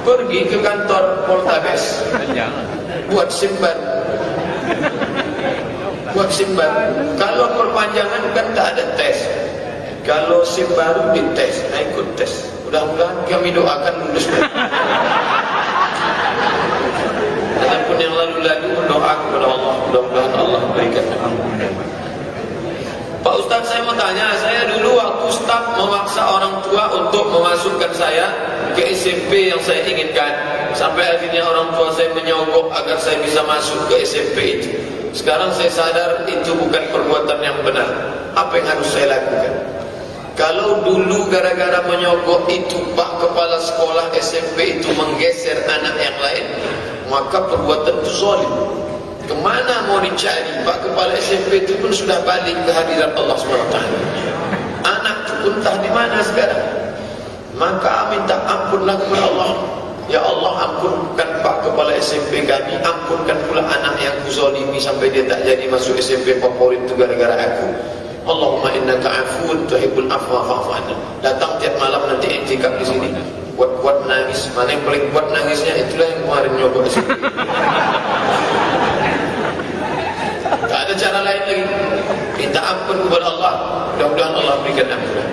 pergi ke kantor Poltabes buat SIM baru. Buat SIM baru. Kalau perpanjangan kan tak ada tes. Kalau SIM baru dites, ikut tes. Mudah-mudahan kami doakan lulus. Adapun yang lalu-lalu berdoa kepada Allah, mudah-mudahan Allah berikan ampunan. Pak Ustaz, saya mau tanya, saya dulu waktu staf memaksa orang tua untuk memasukkan saya ke SMP yang saya inginkan, sampai akhirnya orang tua saya menyogok agar saya bisa masuk ke SMP itu. Sekarang saya sadar itu bukan perbuatan yang benar. Apa yang harus saya lakukan? Kalau dulu gara-gara menyogok itu Pak Kepala Sekolah SMP itu menggeser anak yang lain, maka perbuatan itu zalim. Kemana mau dicari? Pak Kepala SMP itu pun sudah balik ke hadirat Allah SWT. Anak itu pun entah di mana sekarang. Maka minta ampunlah kepada Allah. Ya Allah, ampunkan Pak Kepala SMP kami, ampunkan pula anak yang kuzalimi sampai dia tak jadi masuk SMP favorit itu gara-gara aku. Allahumma innaka afuwun tuhibbul afwa fa'fu anna. Datang tiap malam nanti iktikaf di sini. Buat nangis. Mana yang paling buat nangisnya itulah yang kemarin nyogok di sini. Tak ada cara lain lagi. Minta ampun kepada Allah. Mudah-mudahan Allah berikan ampunan.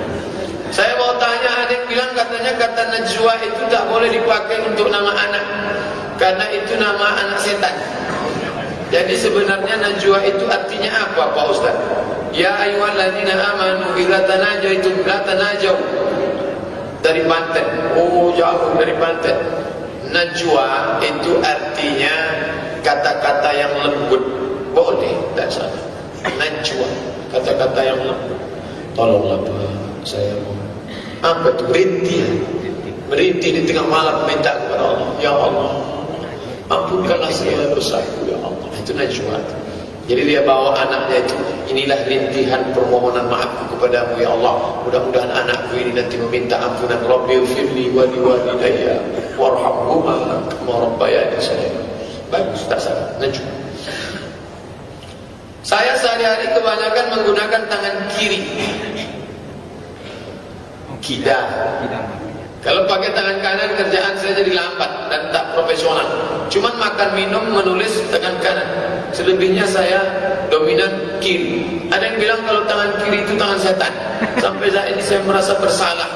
Saya mau tanya, ada yang bilang katanya kata Najwa itu tak boleh dipakai untuk nama anak, karena itu nama anak setan. Jadi sebenarnya Najwa itu artinya apa Pak Ustaz? Ya ayyuhalladzina amanu idza tanajaitum la tanajaw. Dari Banten. Oh, jauh dari Banten. Najwa itu artinya kata-kata yang lembut. Boleh, tak salah. Najwa, kata-kata yang lembut. Tolonglah Pak, saya mau. Apa itu? Merintih di tengah malam minta kepada Allah. Ya Allah, ampunkanlah segala dosaku ya Allah. Itu Najwa. Jadi dia bawa anaknya itu, inilah rintihan permohonan maafku kepadamu ya Allah. Mudah-mudahan anakku ini nanti meminta ampunan. Rabbighfirli wa liwalidayya warhamhuma kama rabbayani shaghira. Bagus, tak salah. Najwa. Saya sehari-hari kebanyakan menggunakan tangan kiri. Kidal. Kalau pakai tangan kanan kerjaan saya jadi lambat dan tak profesional. Cuman makan minum menulis tangan kanan. Selebihnya saya dominan kiri. Ada yang bilang kalau tangan kiri itu tangan setan. Sampai saat ini saya merasa bersalah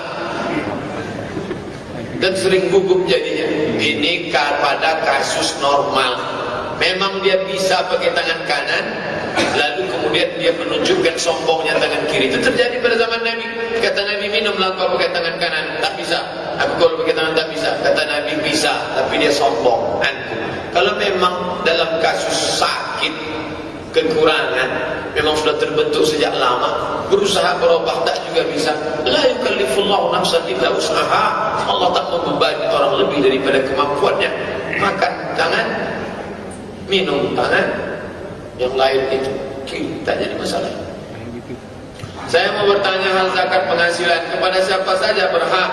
dan sering gugup jadinya. Ini pada kasus normal. Memang dia bisa pakai tangan kanan, lalu kemudian dia menunjukkan sombongnya tangan kiri. Itu terjadi pada zaman Nabi. Kata Nabi, minumlah kau pakai tangan kanan. Tak bisa. Aku kalau pakai tangan tak bisa. Kata Nabi, bisa, tapi dia sombong. Kalau memang dalam kasus sakit, kekurangan, memang sudah terbentuk sejak lama, berusaha berubah tak juga bisa. La yukallifullahu nafsan illa wus'aha. Allah tak membebani orang lebih daripada kemampuannya. Makan tangan, minum tangan, yang lain itu tak jadi masalah. Saya mau bertanya hal zakat penghasilan, kepada siapa saja berhak?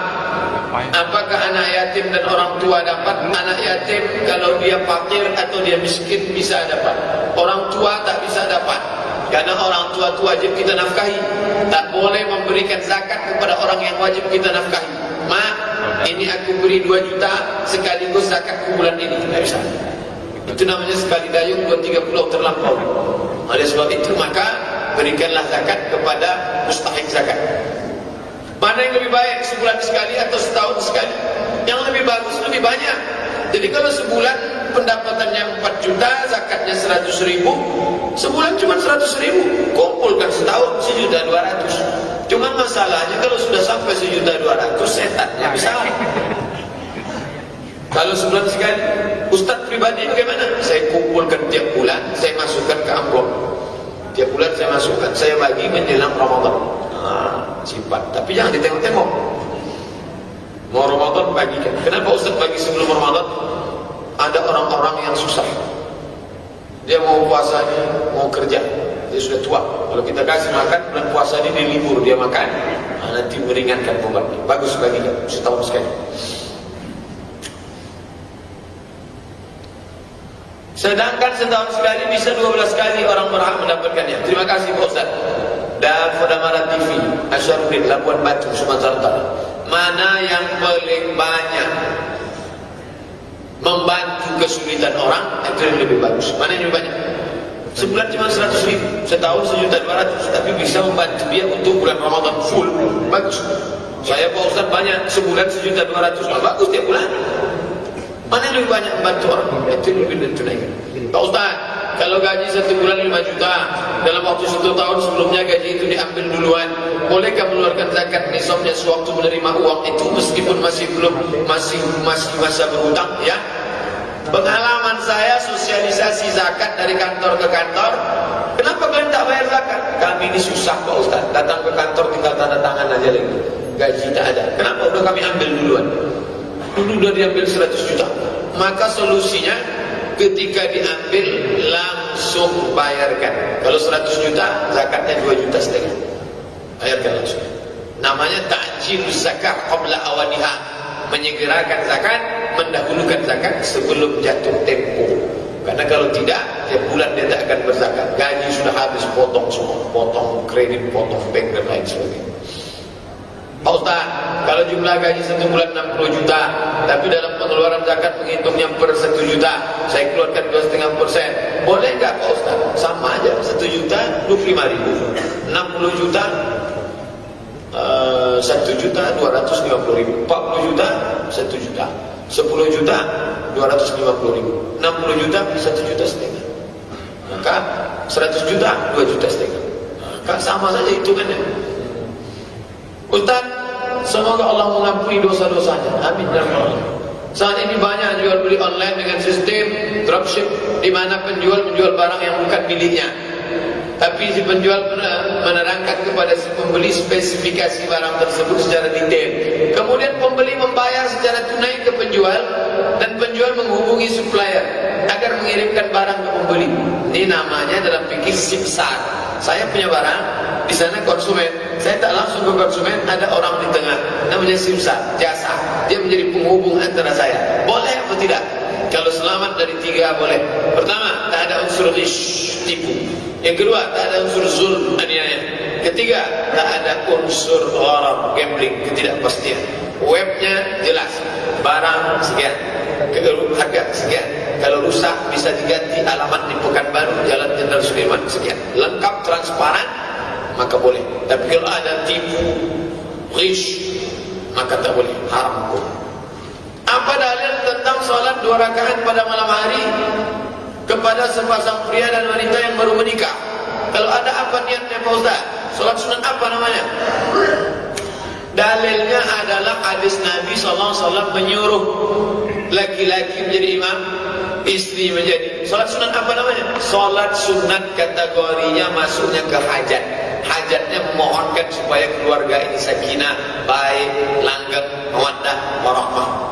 Apakah anak yatim dan orang tua dapat? Anak yatim kalau dia fakir atau dia miskin bisa dapat. Orang tua tak bisa dapat, karena orang tua itu wajib kita nafkahi. Tak boleh memberikan zakat kepada orang yang wajib kita nafkahi. Mak, ini aku beri 2 juta sekaligus zakatku bulan ini. Tak bisa. Itu namanya sekali dayung 2-3 pulau terlampau. Oleh sebab itu maka berikanlah zakat kepada mustahik zakat. Mana yang lebih baik, sebulan sekali atau setahun sekali? Yang lebih bagus, lebih banyak. Jadi kalau sebulan pendapatannya 4 juta, zakatnya 100.000, sebulan cuma 100.000, kumpulkan setahun 1.200.000. Cuma masalahnya kalau sudah sampai 1.200.000, setannya bisa. Kalau sebulan sekali, Ustaz pribadi bagaimana? Saya kumpulkan tiap bulan, saya masukkan ke amplop. Tiap bulan saya masukkan, saya bagi menjelang Ramadan. Simpan, tapi jangan ditengok-tengok. Mau Ramadan bagikan. Kenapa Ustaz bagi sebelum Ramadan? Ada orang-orang yang susah. Dia mau puasa, mau kerja, dia sudah tua. Kalau kita kasih makan bulan puasa ini, dia libur, dia makan. Nanti meringankan bebannya. Bagus bagikan setahun sekali. Sedangkan setahun sekali bisa 12 kali orang berhak mendapatkannya. Terima kasih Pak Ustaz. Dan Fodamara TV, Asyarudin, Labuan Batu, Sumatera Utara. Mana yang paling banyak membantu kesulitan orang, itu yang lebih bagus. Mana yang lebih banyak? Sebulan cuma 100.000, setahun 1.200.000, tapi bisa membantu dia untuk bulan Ramadan full. Bagus. Saya Pak Ustaz banyak, sebulan 1.200.000, bagus tiap bulan. Mana yang lebih banyak membantu orang? Itu yang lebih ditunaikan. Pak Ustaz, kalau gaji 1 bulan 5 juta, dalam waktu 1 tahun sebelumnya gaji itu diambil duluan, bolehkah mengeluarkan zakat nisabnya sewaktu menerima uang itu meskipun masih masa berhutang? Ya. Pengalaman saya sosialisasi zakat dari kantor ke kantor. Kenapa kalian tak bayar zakat? Kami ini susah Pak Ustaz, datang ke kantor tinggal tanda tangan aja lagi, gaji tak ada. Kenapa? Udah kami ambil duluan. Dulu udah diambil 100 juta. Maka solusinya ketika diambil langsung bayarkan. Kalau 100 juta zakatnya 2,5 juta. Bayarkan langsung. Namanya ta'jil zakat qabla awaniha. Menyegerakan zakat, mendahulukan zakat sebelum jatuh tempo. Karena kalau tidak, tiap bulan dia tak akan berzakat. Gaji sudah habis, potong semua, potong kredit, potong bank dan lain sebagainya. Pak Ustaz, kalau jumlah gaji 1 bulan 60 juta, tapi dalam pengeluaran zakat menghitungnya per 1 juta, saya keluarkan 2,5%. Boleh nggak Pak Ustaz? Sama aja, 1 juta 25.000, 60 juta 1.250.000, 40 juta 1 juta, 10 juta 250.000, 60 juta 1,5 juta. Maka 100 juta 2,5 juta. Maka sama saja hitungannya. Ustaz, semoga Allah mengampuni dosa-dosanya. Amin ya Allah. Saat ini banyak jual beli online dengan sistem dropship, di mana penjual menjual barang yang bukan miliknya. Tapi si penjual menerangkan kepada si pembeli spesifikasi barang tersebut secara detail. Kemudian pembeli membayar secara tunai ke penjual, dan penjual menghubungi supplier agar mengirimkan barang ke pembeli. Ini namanya dalam fikih simsar. Saya punya barang, di sana konsumen. Saya tak langsung ke konsumen, ada orang di tengah. Namanya simsar, jasa. Dia menjadi penghubung antara saya. Boleh atau tidak? Kalau selamat dari 3 boleh. Pertama, tak ada unsur ghish, tipu. Yang kedua, tak ada unsur zulm, aniaya. Ketiga, tak ada unsur gharar, gambling, ketidakpastian. Webnya jelas, barang sekian, harga sekian. Kalau rusak bisa diganti, alamat di Pekanbaru, Jalan Jenderal Sudirman sekian. Lengkap, transparan, maka boleh. Tapi kalau ada tipu, ghish, maka tak boleh, haram hukum. Apa dalil tentang salat 2 rakaat pada malam hari kepada sepasang pria dan wanita yang baru menikah? Kalau ada, apa niatnya Pak Ustaz? Salat sunat apa namanya? Dalilnya adalah hadis Nabi SAW menyuruh laki-laki menjadi imam, istri menjadi. Salat sunat apa namanya? Salat sunat kategorinya masuknya ke hajat. Hajatnya memohonkan supaya keluarga ini sakinah, baik, langgeng, mawaddah, warahmah.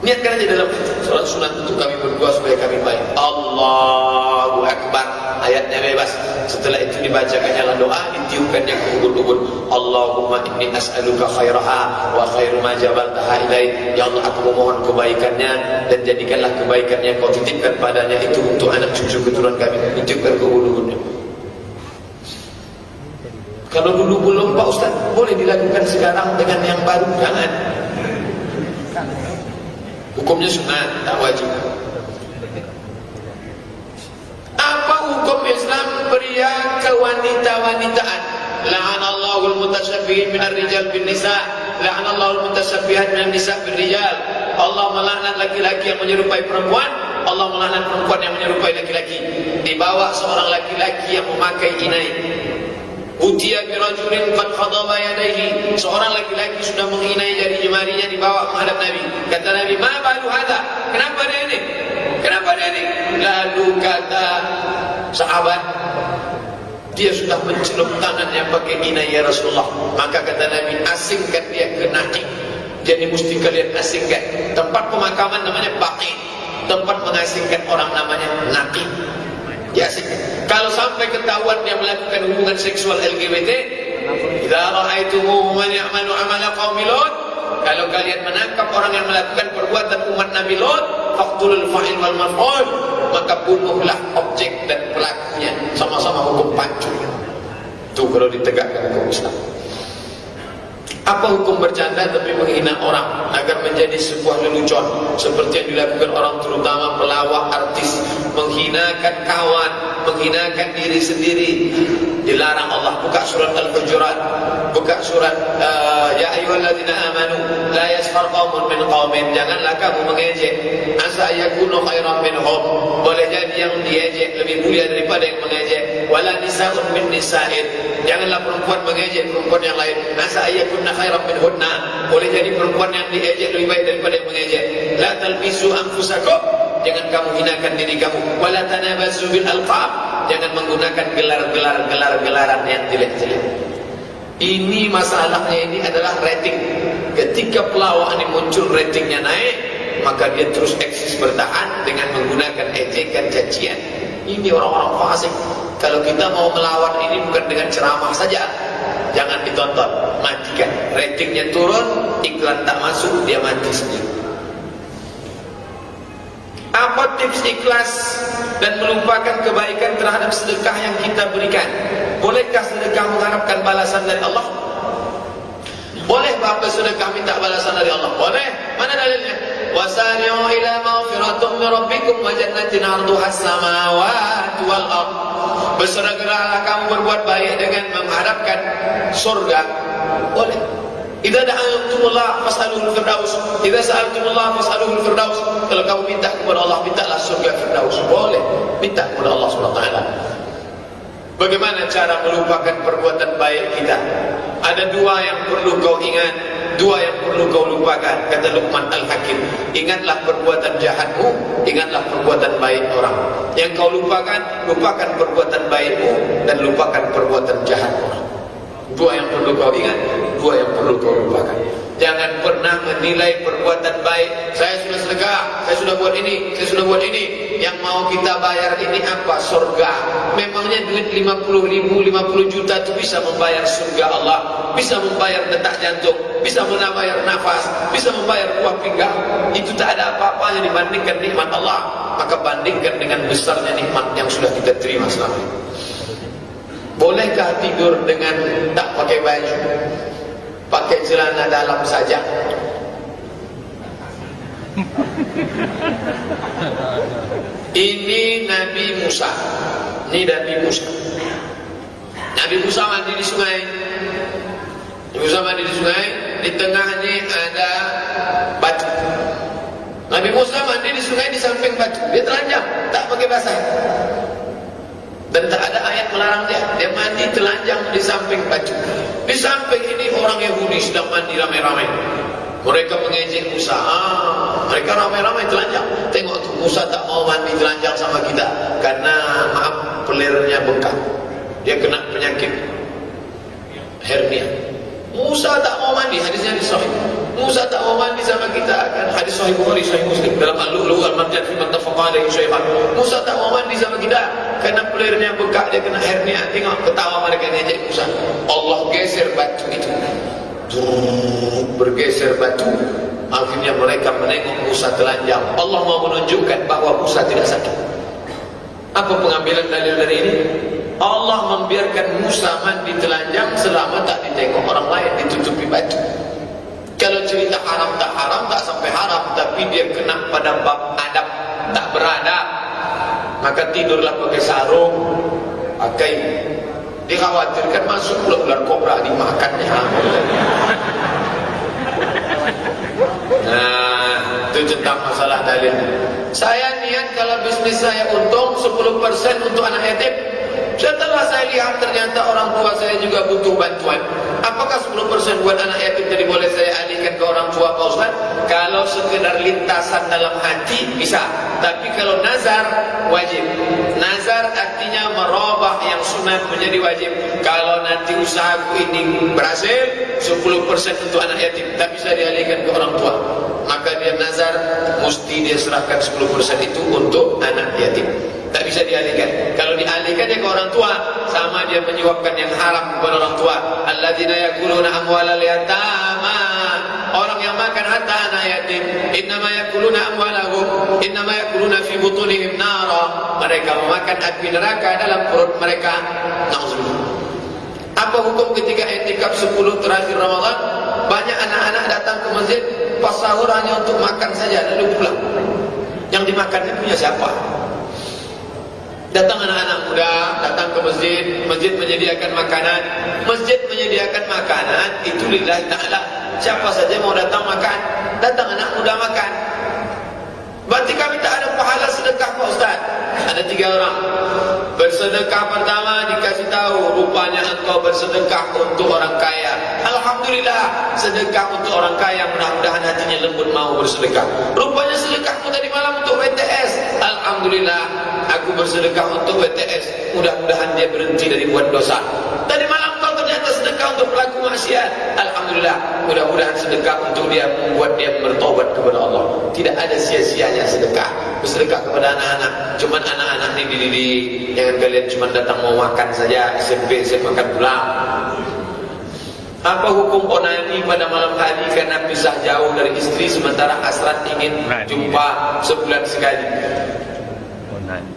Niatkan aja dalam salat sunat untuk kami berdua supaya kami baik. Allahu Akbar. Ayatnya bebas. Setelah itu dibacakannya doa, ditiupkannya ke ubun-ubun. Allahumma inni as'aluka khairaha wa khairu ma jabaltaha ilaih. Ya Allah, aku memohon kebaikannya, dan jadikanlah kebaikannya kau titipkan padanya itu untuk anak cucu keturunan kami. Ditiupkan ke ubun-ubunnya. Kalau dulu belum Pak Ustaz, boleh dilakukan sekarang dengan yang baru? Jangan. Hukumnya sunat, tak wajib. Apa hukum Islam pria kewanita-wanitaan? La'anallahu al-mutashabbihin minar rijal bin nisa, la'anallahu al-mutashabbihat minan nisa bin rijal. Allah melaknat laki-laki yang menyerupai perempuan, Allah melaknat perempuan yang menyerupai laki-laki. Dibawa seorang laki-laki yang memakai inai. Utiya bi rajulin qad khadaba yadayhi. Seorang laki-laki sudah menginai jari jemarinya, dibawa menghadap Nabi. Kata Nabi, "Ma balu hadza?" Kenapa dia ini? Kenapa dia ini? Lalu kata sahabat, dia sudah mencelup tangannya pakai inai ya Rasulullah. Maka kata Nabi, asingkan dia ke Naqi. Jadi mesti kalian asingkan. Tempat pemakaman namanya Baqi. Tempat mengasingkan orang namanya Naqi. Diasingkan. Kalau sampai ketahuan dia melakukan hubungan seksual LGBT, idza ra'aitumuhu man ya'malu 'amala qaumi Lut, kalau kalian menangkap orang yang melakukan perbuatan umat Nabi Lut, faqtulul fa'il wal maf'ul, maka bunuhlah objek dan pelakunya, sama-sama hukum pancung. Itu kalau ditegakkan hukum Islam. Apa hukum bercanda tapi menghina orang agar menjadi sebuah lelucon seperti yang dilakukan orang, terutama pelawak, artis, menghinakan kawan, menghinakan diri sendiri? Dilarang Allah. Buka surat Al-Hujurat, buka surat ya ayyuhalladzina amanu la yaskhar qaumun min qaumin. Janganlah kamu mengejek, asa yakunu khairan minhum. Boleh jadi yang diejek lebih mulia daripada yang mengejek. Wala nisaun min nisa'in. Janganlah perempuan mengejek perempuan yang lain. Asa yakunna khairan minhunna. Boleh jadi perempuan yang diejek lebih baik daripada yang mengejek. La talbisu anfusakum. Jangan kamu hinakan diri kamu. Wala tanabazu bil alqab. Jangan menggunakan gelar-gelaran yang jelek-jelek. Ini masalahnya, ini adalah rating. Ketika pelawak ini muncul, ratingnya naik, maka dia terus eksis bertahan dengan menggunakan ejekan, cacian. Ini orang-orang fasik. Kalau kita mau melawan ini bukan dengan ceramah saja, jangan ditonton, matikan. Ratingnya turun, iklan tak masuk, dia mati sendiri. Apa tips ikhlas dan melupakan kebaikan terhadap sedekah yang kita berikan? Bolehkah sedekah mengharapkan balasan dari Allah? Boleh apa sedekah minta balasan dari Allah? Boleh. Mana dalilnya? Wasari'u ila maghfiratum min rabbikum wa jannatin 'arduha as-samawati wal ardh. Bersegeralah kamu berbuat baik dengan mengharapkan surga. Boleh. Idza da'awtumullah fas'aluhul firdaus. Idza sa'altumullah fas'aluhul firdaus. Kalau kamu minta kepada Allah, mintalah surga firdaus. Boleh. Minta kepada Allah Subhanahu wa taala. Bagaimana cara melupakan perbuatan baik kita? Ada dua yang perlu kau ingat, dua yang perlu kau lupakan. Kata Luqman Al-Hakim, ingatlah perbuatan jahatmu, ingatlah perbuatan baik orang. Yang kau lupakan, lupakan perbuatan baikmu dan lupakan perbuatan jahat orang. Dua yang perlu kau ingat, dua yang perlu kau lupakan. Jangan pernah menilai perbuatan baik. Saya sudah sedekah, saya sudah buat ini, saya sudah buat ini. Yang mau kita bayar ini apa? Surga. Memangnya duit 50 ribu, 50 juta itu bisa membayar surga Allah, bisa membayar detak jantung, bisa membayar nafas, bisa membayar buah pinggang. Itu tak ada apa-apanya dibandingkan nikmat Allah. Maka bandingkan dengan besarnya nikmat yang sudah kita terima selama ini. Bolehkah tidur dengan tak pakai baju, pakai celana dalam saja? Ini Nabi Musa. Ini Nabi Musa. Nabi Musa mandi di sungai. Nabi Musa mandi di sungai. Di tengahnya ada batu. Nabi Musa mandi di sungai di samping batu. Dia telanjang, tak pakai basah. Dan tak ada ayat melarang dia. Dia mandi telanjang di samping batu. Di samping ini orang Yahudi sedang mandi ramai-ramai. Mereka mengejek Musa. Mereka ramai-ramai telanjang. Tengok tu Musa tak mau mandi telanjang sama kita. Karena maaf, pelirnya bengkak. Dia kena penyakit hernia. Musa tak mau mandi. Hadisnya di Sahih. Musa tak mau mandi sama kita. Kan hadis Sahih Bukhari, Sahih Muslim. Dalam Al-Lu'lu' wal-Marjan fi man tafaqa alaihi syaitan. Musa tak mau mandi sama kita karena pelirnya bengkak, dia kena hernia. Tengok ketawa mereka ngejek Musa. Allah geser batu itu. Bergeser batu. Akhirnya mereka menengok Musa telanjang. Allah mau menunjukkan bahwa Musa tidak sakit. Apa pengambilan dalil dari ini? Allah membiarkan Musa mandi telanjang selama tak ditengok orang lain, ditutupi batu. Kalau cerita haram, tak sampai haram, tapi dia kena pada bab adab, tak beradab. Maka tidurlah pakai sarung, pakai. Dikhawatirkan masuk pula ular kobra dimakannya. Nah, itu tentang masalah dalil. Saya niat kalau bisnis saya untung 10% untuk anak yatim. Setelah saya lihat ternyata orang tua saya juga butuh bantuan. Apakah 10% buat anak yatim jadi boleh saya alihkan ke orang tua, Pak Ustaz? Kalau sekedar lintasan dalam hati bisa. Tapi kalau nazar wajib. Nazar artinya merubah yang sunat menjadi wajib. Kalau nanti usahaku ini berhasil, 10% untuk anak yatim tak bisa dialihkan ke orang tua. Maka dia nazar, mesti dia serahkan 10% itu untuk anak yatim. Tak bisa dialihkan. Kalau dialihkan dia ke orang tua, sama dia menyuapkan yang haram kepada orang tua. Alladzina yakuluna amwalal yatama. Orang yang makan harta anak yatim, innama yakuluna amwalahum, innama yakuluna fi butunihim nara. Mereka memakan api neraka dalam perut mereka. Na'udzubillah. Apa hukum ketika i'tikaf 10 terakhir Ramadan? Banyak anak-anak datang ke masjid pas sahur hanya untuk makan saja lalu pulang. Yang dimakannya punya siapa? Datang anak-anak muda, datang ke masjid, masjid menyediakan makanan. Masjid menyediakan makanan itu lillahi ta'ala. Siapa saja mau datang makan, datang anak muda makan. Berarti kami tak ada pahala sedekah Pak Ustaz. Ada 3 orang. Bersedekah pertama dikasih tahu, rupanya engkau bersedekah untuk orang kaya. Alhamdulillah, sedekah untuk orang kaya, mudah-mudahan hatinya lembut mau bersedekah. Rupanya sedekahmu tadi malam untuk WTS. Alhamdulillah, aku bersedekah untuk WTS, mudah-mudahan dia berhenti dari buat dosa. Tadi malam kau ternyata sedekah untuk pelaku maksiat. Alhamdulillah, mudah-mudahan sedekah untuk dia membuat dia bertobat kepada Allah. Tidak ada sia-sianya sedekah. Bersedekah kepada anak-anak. Cuman anak-anak ini dididik. Jangan kalian cuma datang mau makan saja, SMP makan pulang. Apa hukum onani pada malam hari karena pisah jauh dari istri sementara hasrat ingin jumpa sebulan sekali?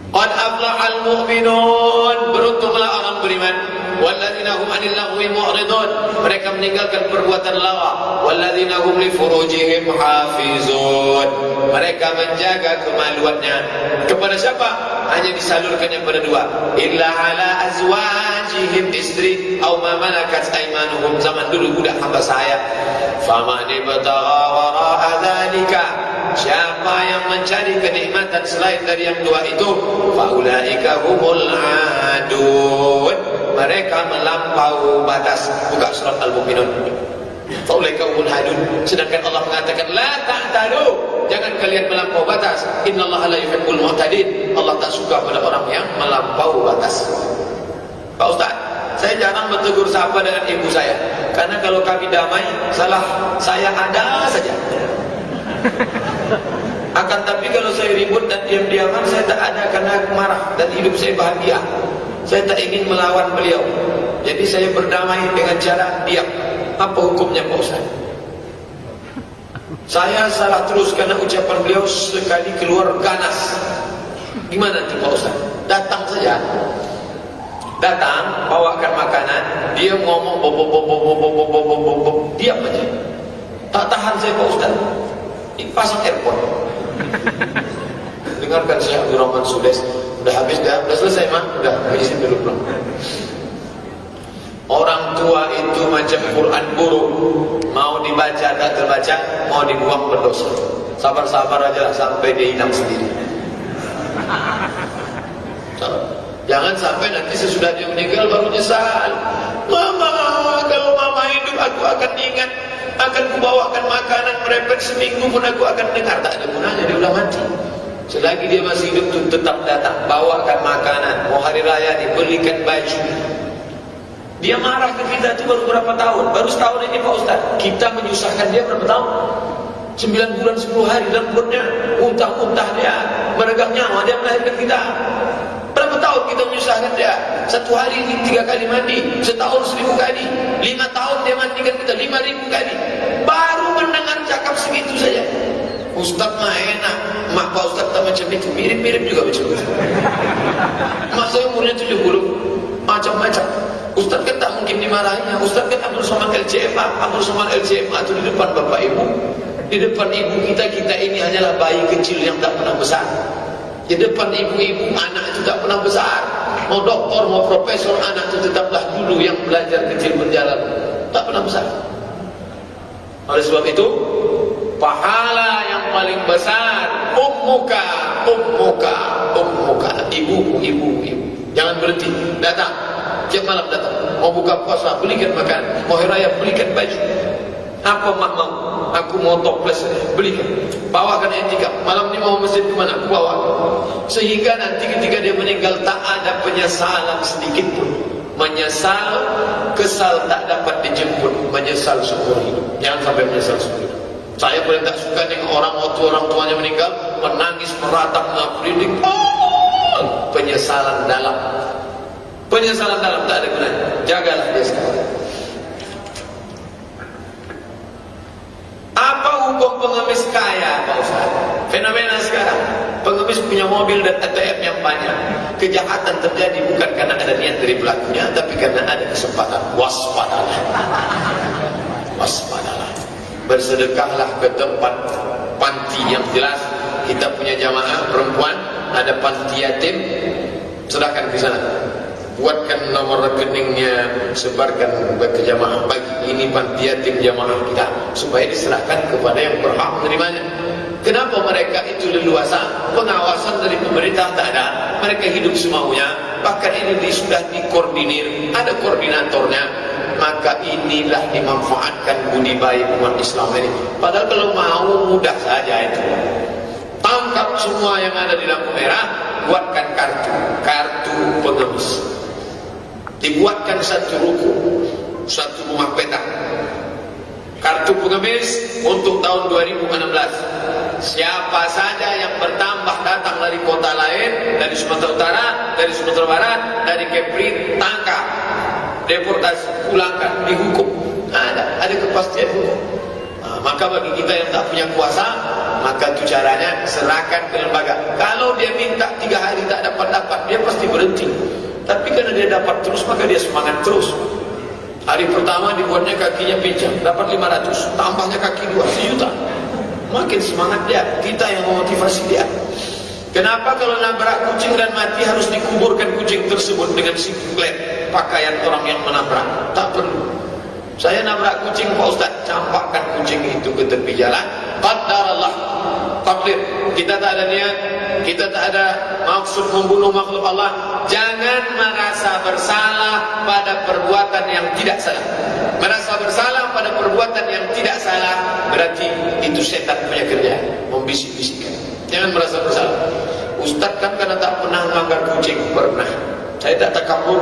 Qad aflahal mu'minun, beruntunglah orang beriman. Walladzina hum 'anil lagwi mu'ridun, mereka meninggalkan perbuatan lawa. Walladzina hum li furujihim hafizun, mereka menjaga kemaluannya. Kepada siapa? Hanya disalurkannya pada 2. Illa ala azwajihim, istri, atau ma malakat aymanuhum, zaman dulu budak hamba saya. Faman ibtagha wara'a dzalika, siapa yang mencari kenikmatan selain dari yang 2 itu, faulaika humul adun, mereka melampau batas. Buka surat Al-Mu'minun. Faulaika humul adun. Sedangkan Allah mengatakan la ta'tadu, jangan kalian melampau batas. Innallaha la yuhibbul mu'tadin, Allah tak suka pada orang yang melampau batas. Pak Ustaz, saya jarang bertegur sapa dengan ibu saya, karena kalau kami damai, salah saya ada saja. Akan tapi kalau saya ribut dan diam-diaman, saya tak ada karena aku marah dan hidup saya bahagia. Saya tak ingin melawan beliau, jadi saya berdamai dengan cara diam. Apa hukumnya Pak Ustaz? Saya salah terus karena ucapan beliau sekali keluar ganas. Gimana tuh Pak Ustaz? Datang saja, datang bawakan makanan, dia ngomong bob, diam aja. Tak tahan saya Pak Ustaz, pasang earphone. Dengarkan Syekh Abdul Rahman Sudes. Udah habis dah, udah selesai mah, udah izin dulu pulang. Orang tua itu macam Quran buruk, mau dibaca tak terbaca, mau dibuang berdosa. Sabar-sabar aja lah sampai dia hilang sendiri. Jangan sampai nanti sesudah dia meninggal baru nyesal. Mama, kalau mama hidup aku akan ingat, akan kubawakan makanan merepet seminggu pun aku akan dengar. Tak ada gunanya, dia udah mati. Selagi dia masih hidup tu tetap datang, bawakan makanan. Mau hari raya dibelikan baju. Dia marah ke kita itu baru berapa tahun? Baru setahun ini Pak Ustaz. Kita menyusahkan dia berapa tahun? 9 bulan 10 hari dalam perutnya, muntah-muntah dia, meregang nyawa dia melahirkan kita. Berapa tahun kita menyusahkan dia? 1 hari 3 kali mandi, setahun 1000 kali, 5 tahun dia mandikan kita 5000 kali. Baru mendengar cakap segitu saja. Ustaz mah enak, mak Pak Ustaz tak macam itu, mirip-mirip juga macam itu. Mak saya umurnya 70, macam-macam. Ustaz kan tak mungkin dimarahinya. Ustaz kan Abdul Somad LCMA, Abdul Somad LCMA itu di depan bapak ibu, di depan ibu kita ini hanyalah bayi kecil yang tak pernah besar. Di depan ibu-ibu, anak itu tak pernah besar. Mau doktor, mau profesor, anak itu tetaplah dulu yang belajar kecil berjalan, tak pernah besar. Oleh sebab itu, pahala yang paling besar ummuka, ibumu. Jangan berhenti, datang tiap malam, datang. Mau buka puasa, belikan makan. Mau hari raya, belikan baju. Apa mak mau? Aku mau toples, belikan. Bawakan etikap. Malam ini mau masjid kemana? Aku bawa. Sehingga nanti ketika dia meninggal tak ada penyesalan sedikit pun. Menyesal, kesal tak dapat dijemput. Menyesal seumur hidup. Jangan sampai menyesal seumur hidup. Saya boleh tak suka dengan orang waktu orang tuanya meninggal menangis meratap merinding. Penyesalan dalam. Penyesalan dalam tak ada gunanya. Jagalah dia sekarang. Apa hukum pengemis kaya Pak Ustaz? Fenomena sekarang, pengemis punya mobil dan ATM yang banyak. Kejahatan terjadi bukan karena ada niat dari pelakunya, tapi karena ada kesempatan. Waspadalah. Waspadalah. bersedekahlah ke tempat panti yang jelas. Kita punya jamaah perempuan, ada panti yatim, serahkan ke sana. Buatkan nomor rekeningnya, sebarkan ke jamaah. Bagi ini panti yatim jamaah kita, supaya diserahkan kepada yang berhak menerimanya. Kenapa mereka itu leluasa? Pengawasan dari pemerintah tak ada. Mereka hidup semaunya. Bahkan ini sudah dikoordinir, ada koordinatornya. Maka inilah dimanfaatkan budi baik umat Islam ini. Padahal kalau mau mudah saja itu. Tangkap semua yang ada di lampu merah, buatkan kartu pengemis. Dibuatkan satu ruko, satu rumah petak. Kartu pengemis untuk tahun 2016. Siapa saja yang bertambah datang dari kota lain, dari Sumatera Utara, dari Sumatera Barat, dari Kepri, tangkap, deportasi, pulangkan, dihukum. Ada kepastian hukum. Maka bagi kita yang tak punya kuasa, maka itu caranya serahkan ke lembaga. Kalau dia minta 3 hari tak dapat, dia pasti berhenti. Tapi karena dia dapat terus, maka dia semangat terus. Hari pertama dibuatnya kakinya pincang, dapat 500, tambahnya kaki 2, 1 juta. Makin semangat dia. Kita yang memotivasi dia. Kenapa kalau nabrak kucing dan mati harus dikuburkan kucing tersebut dengan siklet pakaian orang yang menabrak? Tak perlu. Saya nabrak kucing Pak Ustaz, campakkan kucing itu ke tepi jalan. Qadarallah, takdir. Kita tak ada niat, kita tak ada maksud membunuh makhluk Allah. Jangan merasa bersalah pada perbuatan yang tidak salah. Merasa bersalah pada perbuatan yang tidak salah berarti itu setan punya kerja, membisik-bisikkan. Jangan merasa bersalah. Ustaz kan karena tak pernah melanggar kucing. Pernah. Saya tak takabur.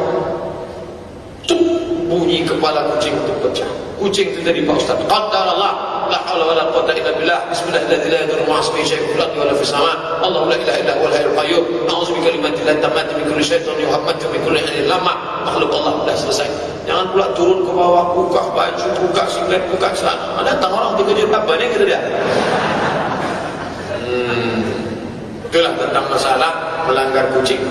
Bunyi kepala kucing itu pecah. Kucing itu dari Pak Ustaz. Qadarallah, la haula wala quwwata illa billah. Bismillahirrahmanirrahim. La yadurru ma'a ismihi syai'un fil ardi wala fis sama'. Allahu la ilaha illa huwal hayyul qayyum. A'udzu bi kalimatillahi tammati min kulli syaitan yuhammadtu min kulli ainin lama. Makhluk Allah sudah selesai. Jangan pula turun ke bawah, buka baju, buka singlet, buka celana. Datang orang dikejar apa ni kata dia. Itulah tentang masalah melanggar kucing.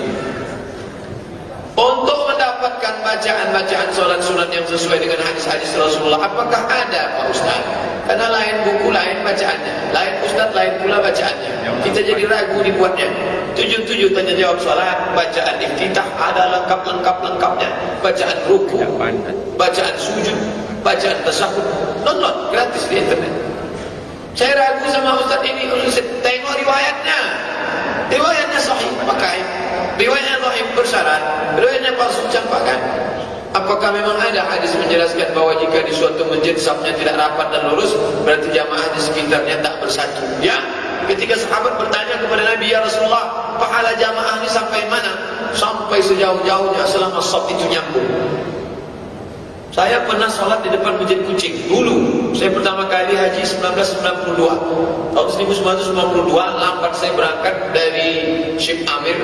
Untuk mendapatkan bacaan-bacaan solat sunat yang sesuai dengan hadis-hadis Rasulullah, apakah ada Pak Ustaz? Karena lain buku, lain bacaannya, lain Ustaz, lain pula bacaannya. Kita jadi ragu dibuatnya. 7 tanya jawab solat, bacaan iftitah ada lengkap-lengkapnya, bacaan ruku, bacaan sujud, bacaan tasyahud, download gratis di internet. Saya ragu sama Ustaz ini, tengok riwayatnya. Riwayatnya sahih, pakai. Riwayatnya sahih bersyarat, riwayatnya palsu campakkan. Apakah memang ada hadis menjelaskan bahwa jika di suatu masjid safnya tidak rapat dan lurus, berarti jamaah di sekitarnya tak bersatu? Ya, ketika sahabat bertanya kepada Nabi, ya Rasulullah, pahala jamaah ini sampai mana? Sampai sejauh-jauhnya selama saf itu nyambung. Saya pernah sholat di depan masjid Kucing dulu. Saya pertama kali haji 1992. Tahun 1992 lambat saya berangkat dari Syekh Amir,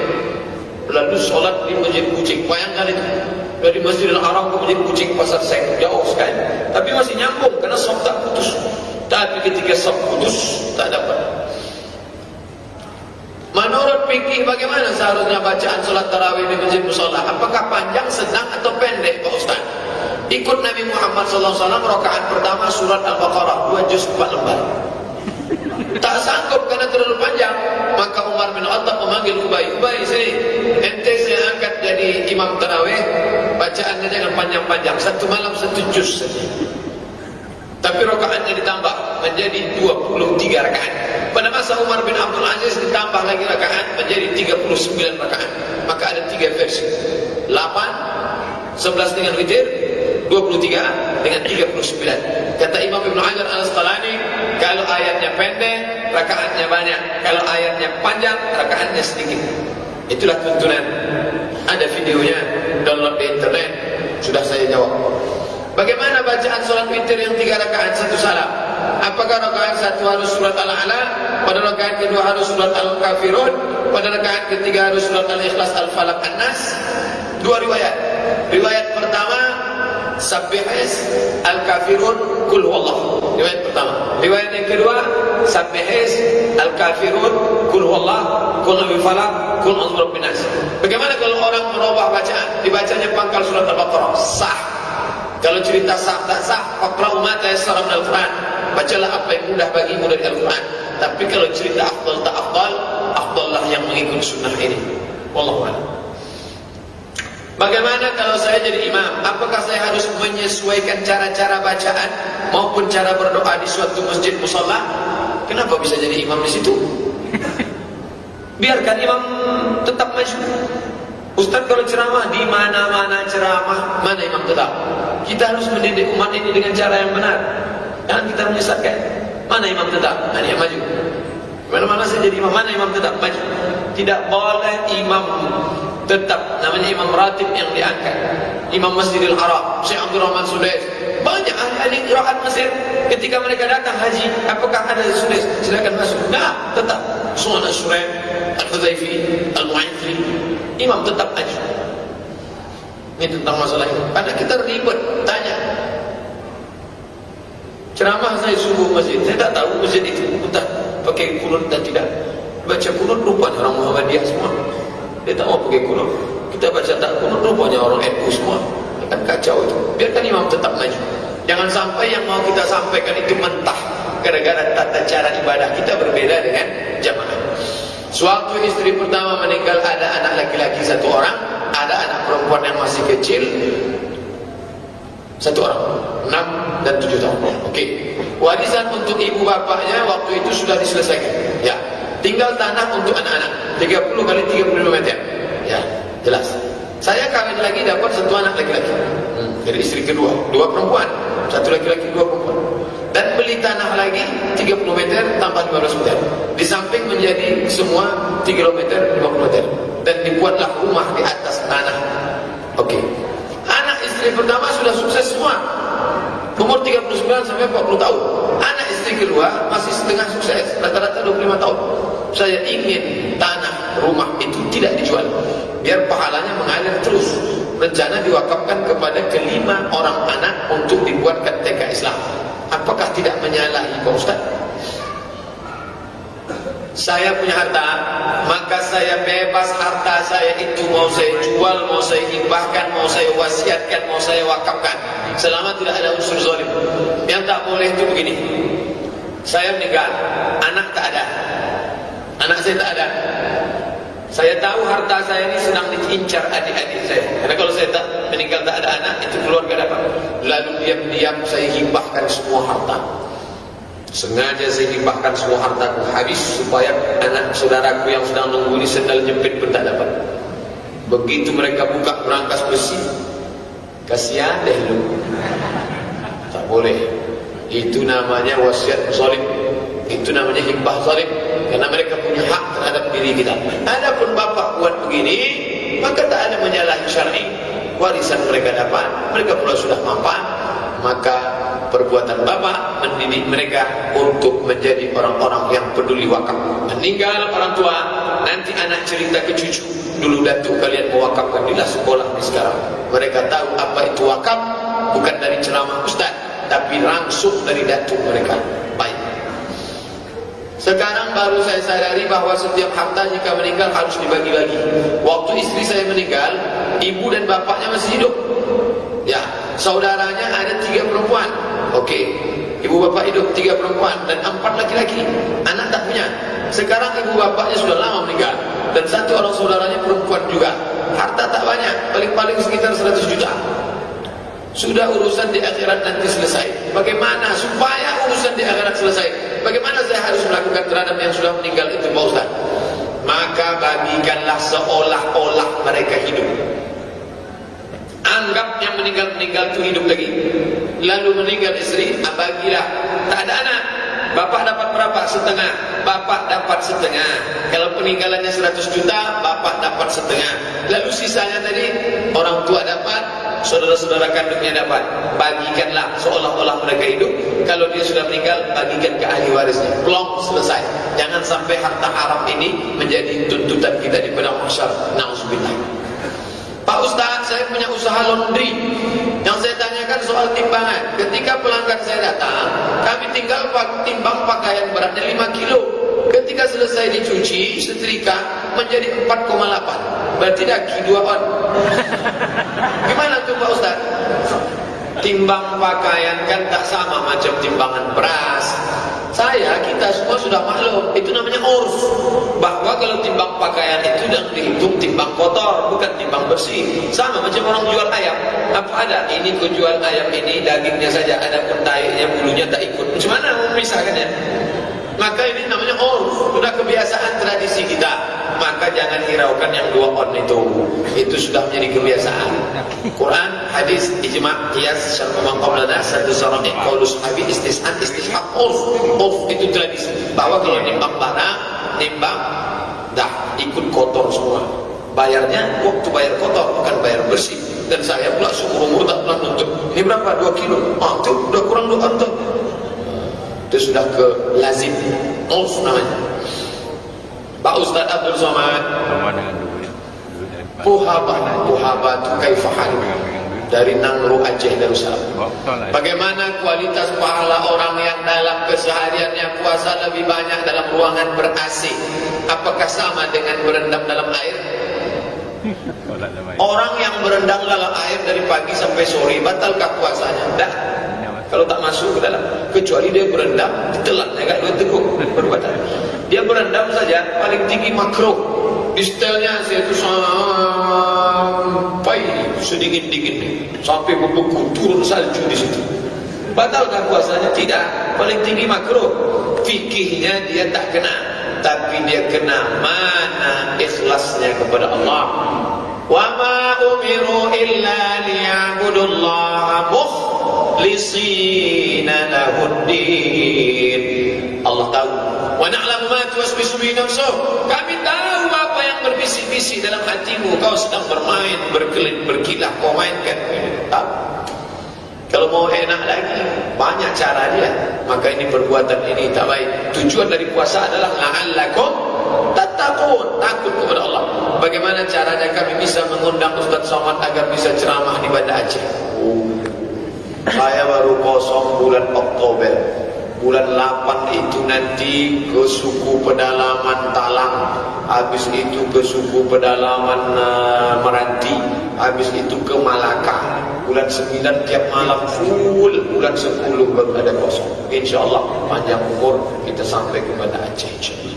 lalu sholat di masjid Kucing. Bayangkan itu, dari Masjidil Haram ke masjid Kucing Pasar Seng, jauh sekali. Tapi masih nyambung karena shaf tak putus. Tapi ketika shaf putus, tak dapat. Menurut fikih bagaimana seharusnya bacaan sholat tarawih di masjid mushola? Apakah panjang, sedang atau pendek Pak Ustaz? Ikut Nabi Muhammad SAW, rakaat pertama surat Al-Baqarah 2 juz 4 lembar. Tak sanggup karena terlalu panjang, maka Umar bin Khattab memanggil Ubay, sini, ente saya angkat jadi imam tarawih, bacaannya jangan panjang-panjang, 1 malam 1 juz saja. Tapi rakaatnya ditambah menjadi 23 rakaat. Pada masa Umar bin Abdul Aziz ditambah lagi rakaat menjadi 39 rakaat. Maka ada 3 versi, 8, 11 dengan witir, 23 dengan 39. Kata Imam Ibn Hajar Al-Asqalani, kalau ayatnya pendek, rakaatnya banyak. Kalau ayatnya panjang, rakaatnya sedikit. Itulah tuntunan. Ada videonya, download di internet. Sudah saya jawab. Bagaimana bacaan sholat witir yang 3 rakaat 1 salam? Apakah rakaat 1 harus surat Al-A'la, pada rakaat kedua harus surat Al-Kafirun, pada rakaat ketiga harus surat Al-Ikhlas, Al-Falaq, An-Nas? 2 riwayat. Riwayat pertama, Sabbihis, Al-Kafirun, Qul Huwallah. Riwayat pertama. Riwayat yang kedua, Sabbihis, Al-Kafirun, Qul Huwallah, Qul Al-Falaq, Qul A'udzu Birabbin Nas. Bagaimana kalau orang merubah bacaan? Dibacanya pangkal surat Al-Baqarah. Sah. Kalau cerita sah tak sah, faqra'u ma tayassara minal Qur'an. bacalah apa yang mudah bagimu dari Al-Quran. Tapi kalau cerita afdal tak afdal, afdallah yang mengikut sunnah ini. Wallahu a'lam. Bagaimana kalau saya jadi imam? Apakah saya harus menyesuaikan cara-cara bacaan maupun cara berdoa di suatu masjid musalla? Kenapa bisa jadi imam di situ? Biarkan imam tetap maju. Ustaz kalau ceramah di mana-mana ceramah, mana imam tetap? Kita harus mendidik umat ini dengan cara yang benar. Jangan kita menyesatkan. Mana imam tetap? Mana yang maju? Mana-mana saya jadi imam, mana imam tetap? Maju. Tidak boleh imam tetap, namanya imam ratib yang diangkat. Imam Masjidil Haram, Syekh Abdul Rahman Sudais. Banyak ahli-ahli qiraat Mesir ketika mereka datang haji, apakah ada Sudais? Silakan masuk. Nah, tetap. Sunan Asyuraim, Al-Hudhaifi, Al-Mu'infi, imam tetap maju. Ini tentang masalah ini. Karena kita ribet, tanya. Ceramah saya subuh masjid, saya tak tahu masjid itu entah pakai kunut dan tidak. Baca kunut rupanya orang Muhammadiyah semua. Dia tak mau pakai kunut. Kita baca tak kunut rupanya orang NU semua. Kan kacau itu. Biarkan imam tetap maju. Jangan sampai yang mau kita sampaikan itu mentah gara-gara tata cara ibadah kita berbeda dengan jamaah. Suatu istri pertama meninggal, ada anak laki-laki 1 orang, ada anak perempuan yang masih kecil 1 orang, 6 dan 7 tahun. Oke. Warisan untuk ibu bapaknya waktu itu sudah diselesaikan. Ya. Tinggal tanah untuk anak-anak 30 kali 35 meter. Ya, jelas. Saya kawin lagi dapat 1 anak laki-laki. Dari istri kedua, 2 perempuan, 1 laki-laki, 2 perempuan. Dan beli tanah lagi 30 meter tambah 15 meter. Di samping menjadi semua 3 km 50 meter. Dan dibuatlah rumah di atas tanah. Oke. Anak istri pertama sudah sukses semua. Umur 39 sampai 40 tahun. Anak istri kedua masih setengah sukses, rata-rata 25 tahun. Saya ingin tanah rumah itu tidak dijual, biar pahalanya mengalir terus. Rencana diwakafkan kepada kelima orang anak untuk dibuatkan TK Islam. Apakah tidak menyalahi Pak Ustaz? Saya punya harta, maka saya bebas harta saya itu mau saya jual, mau saya hibahkan, mau saya wasiatkan, mau saya wakafkan, selama tidak ada unsur zalim. Yang tak boleh itu begini. Saya meninggal, anak tak ada, anak saya tak ada. Saya tahu harta saya ini sedang diincar adik-adik saya. Karena kalau saya tak meninggal tak ada anak, itu keluarga dapat. Lalu diam-diam saya hibahkan semua harta. Sengaja saya hibahkan semua hartaku habis supaya anak saudaraku yang sedang nunggu di sendal jepit pun tak dapat. Begitu mereka buka berangkas besi, kasihan deh lu. Tak boleh. Itu namanya wasiat zalim. Itu namanya hibah zalim. Karena mereka punya hak terhadap diri kita. Adapun bapak buat begini, maka tak ada menyalahi syar'i. Warisan mereka dapat, mereka pula sudah mapan. Maka perbuatan bapak mendidik mereka untuk menjadi orang-orang yang peduli wakaf. Meninggal orang tua, nanti anak cerita ke cucu, dulu datuk kalian mewakafkan di sekolah ini sekarang. Mereka tahu apa itu wakaf, bukan dari ceramah ustaz, tapi langsung dari datuk mereka. Baik. Sekarang baru saya sadari bahwa setiap harta jika meninggal harus dibagi-bagi. Waktu istri saya meninggal, ibu dan bapaknya masih hidup. Ya, saudaranya ada 3 perempuan. Oke, ibu bapak hidup 3 perempuan dan 4 laki-laki. Anak tak punya. Sekarang ibu bapaknya sudah lama meninggal dan 1 orang saudaranya perempuan juga. Harta tak banyak, paling-paling sekitar 100 juta. Sudah urusan di akhirat nanti selesai. Bagaimana supaya urusan di akhirat selesai? Bagaimana saya harus melakukan terhadap yang sudah meninggal itu, Pak Ustaz? Maka bagikanlah seolah-olah mereka hidup. Anggap yang meninggal itu hidup lagi. Lalu meninggal istri, bagilah. Tak ada anak, bapak dapat berapa? Setengah. Bapak dapat setengah. Kalau peninggalannya 100 juta, bapak dapat setengah. Lalu sisanya tadi orang tua dapat, saudara-saudara kandungnya dapat. Bagikanlah seolah-olah mereka hidup. Kalau dia sudah meninggal, bagikan ke ahli warisnya. Plong, selesai. Jangan sampai harta haram ini menjadi tuntutan kita di padang mahsyar. Nauzubillah. Pak Ustaz, saya punya usaha laundry. Yang saya tanyakan soal timbangan. Ketika pelanggan saya datang, kami tinggal timbang pakaian beratnya 5 kilo. Ketika selesai dicuci, setrika menjadi 4,8. Berarti dah 2 on. Gimana tuh Pak Ustaz? Timbang pakaian kan tak sama macam timbangan beras. Kita semua sudah maklum, itu namanya urf, bahwa kalau timbang pakaian itu dan dihitung timbang kotor, bukan timbang bersih. Sama macam orang jual ayam, apa ada? Ini ku jual ayam ini dagingnya saja, ada pun taiknya, bulunya tak ikut. Macam mana memisahkannya? Maka ini namanya urf, sudah kebiasaan tradisi kita. Maka jangan hiraukan yang 2 on itu sudah menjadi kebiasaan. Quran, hadis, ijma', qiyas, syar'u man qablana, satu sara'i, qaulus sahabi, istis'an, istishab, urf itu tradisi. Bahwa kalau nimbang barang, nimbang dah ikut kotor semua. Bayarnya waktu bayar kotor, bukan bayar bersih. Dan saya pula seumur umur tak pernah nuntut. Ini berapa? 2 kilo? Itu udah kurang 2 on. Itu sudah ke lazim, urf namanya. Pak Ustaz Abdul Somad, Puhaba tu kaifahal dari Nangro Aceh Darussalam. Bagaimana kualitas pahala orang yang dalam kesehariannya puasa lebih banyak dalam ruangan ber-AC? Apakah sama dengan berendam dalam air? Orang yang berendam dalam air dari pagi sampai sore, batalkah puasanya? Tidak. Kalau tak masuk ke dalam, kecuali dia berendam, ditelan, agak 2 teguk, baru batal. Dia berendam saja, paling tinggi makruh. Di setelnya saya itu sampai sedingin-dingin, sampai membeku, turun salju di situ. Batalkah puasanya? Tidak. Paling tinggi makruh. Fikihnya dia tak kena, tapi dia kena mana ikhlasnya kepada Allah. Wa ma umiru illa liya'budullaha mukhlisina lahuddin. Allah tahu. Wa na'lamu ma tuwaswisu bihi nafsuh. Kami tahu apa yang berbisik-bisik dalam hatimu. Kau sedang bermain, berkilah, kau mainkan. Tahu. Kalau mau enak lagi, banyak cara dia. Maka ini perbuatan ini tak baik. Tujuan dari puasa adalah la'allakum tattaqun, takut kepada Allah. Bagaimana caranya kami bisa mengundang Ustaz Somad agar bisa ceramah di Banda Aceh? Saya baru kosong bulan Oktober. Bulan 8 itu nanti ke suku pedalaman Talang, habis itu ke suku pedalaman Meranti, habis itu ke Malaka. Bulan 9 tiap malam full, bulan 10 baru ada kosong. InsyaAllah panjang umur kita sampai ke Banda Aceh, insyaAllah.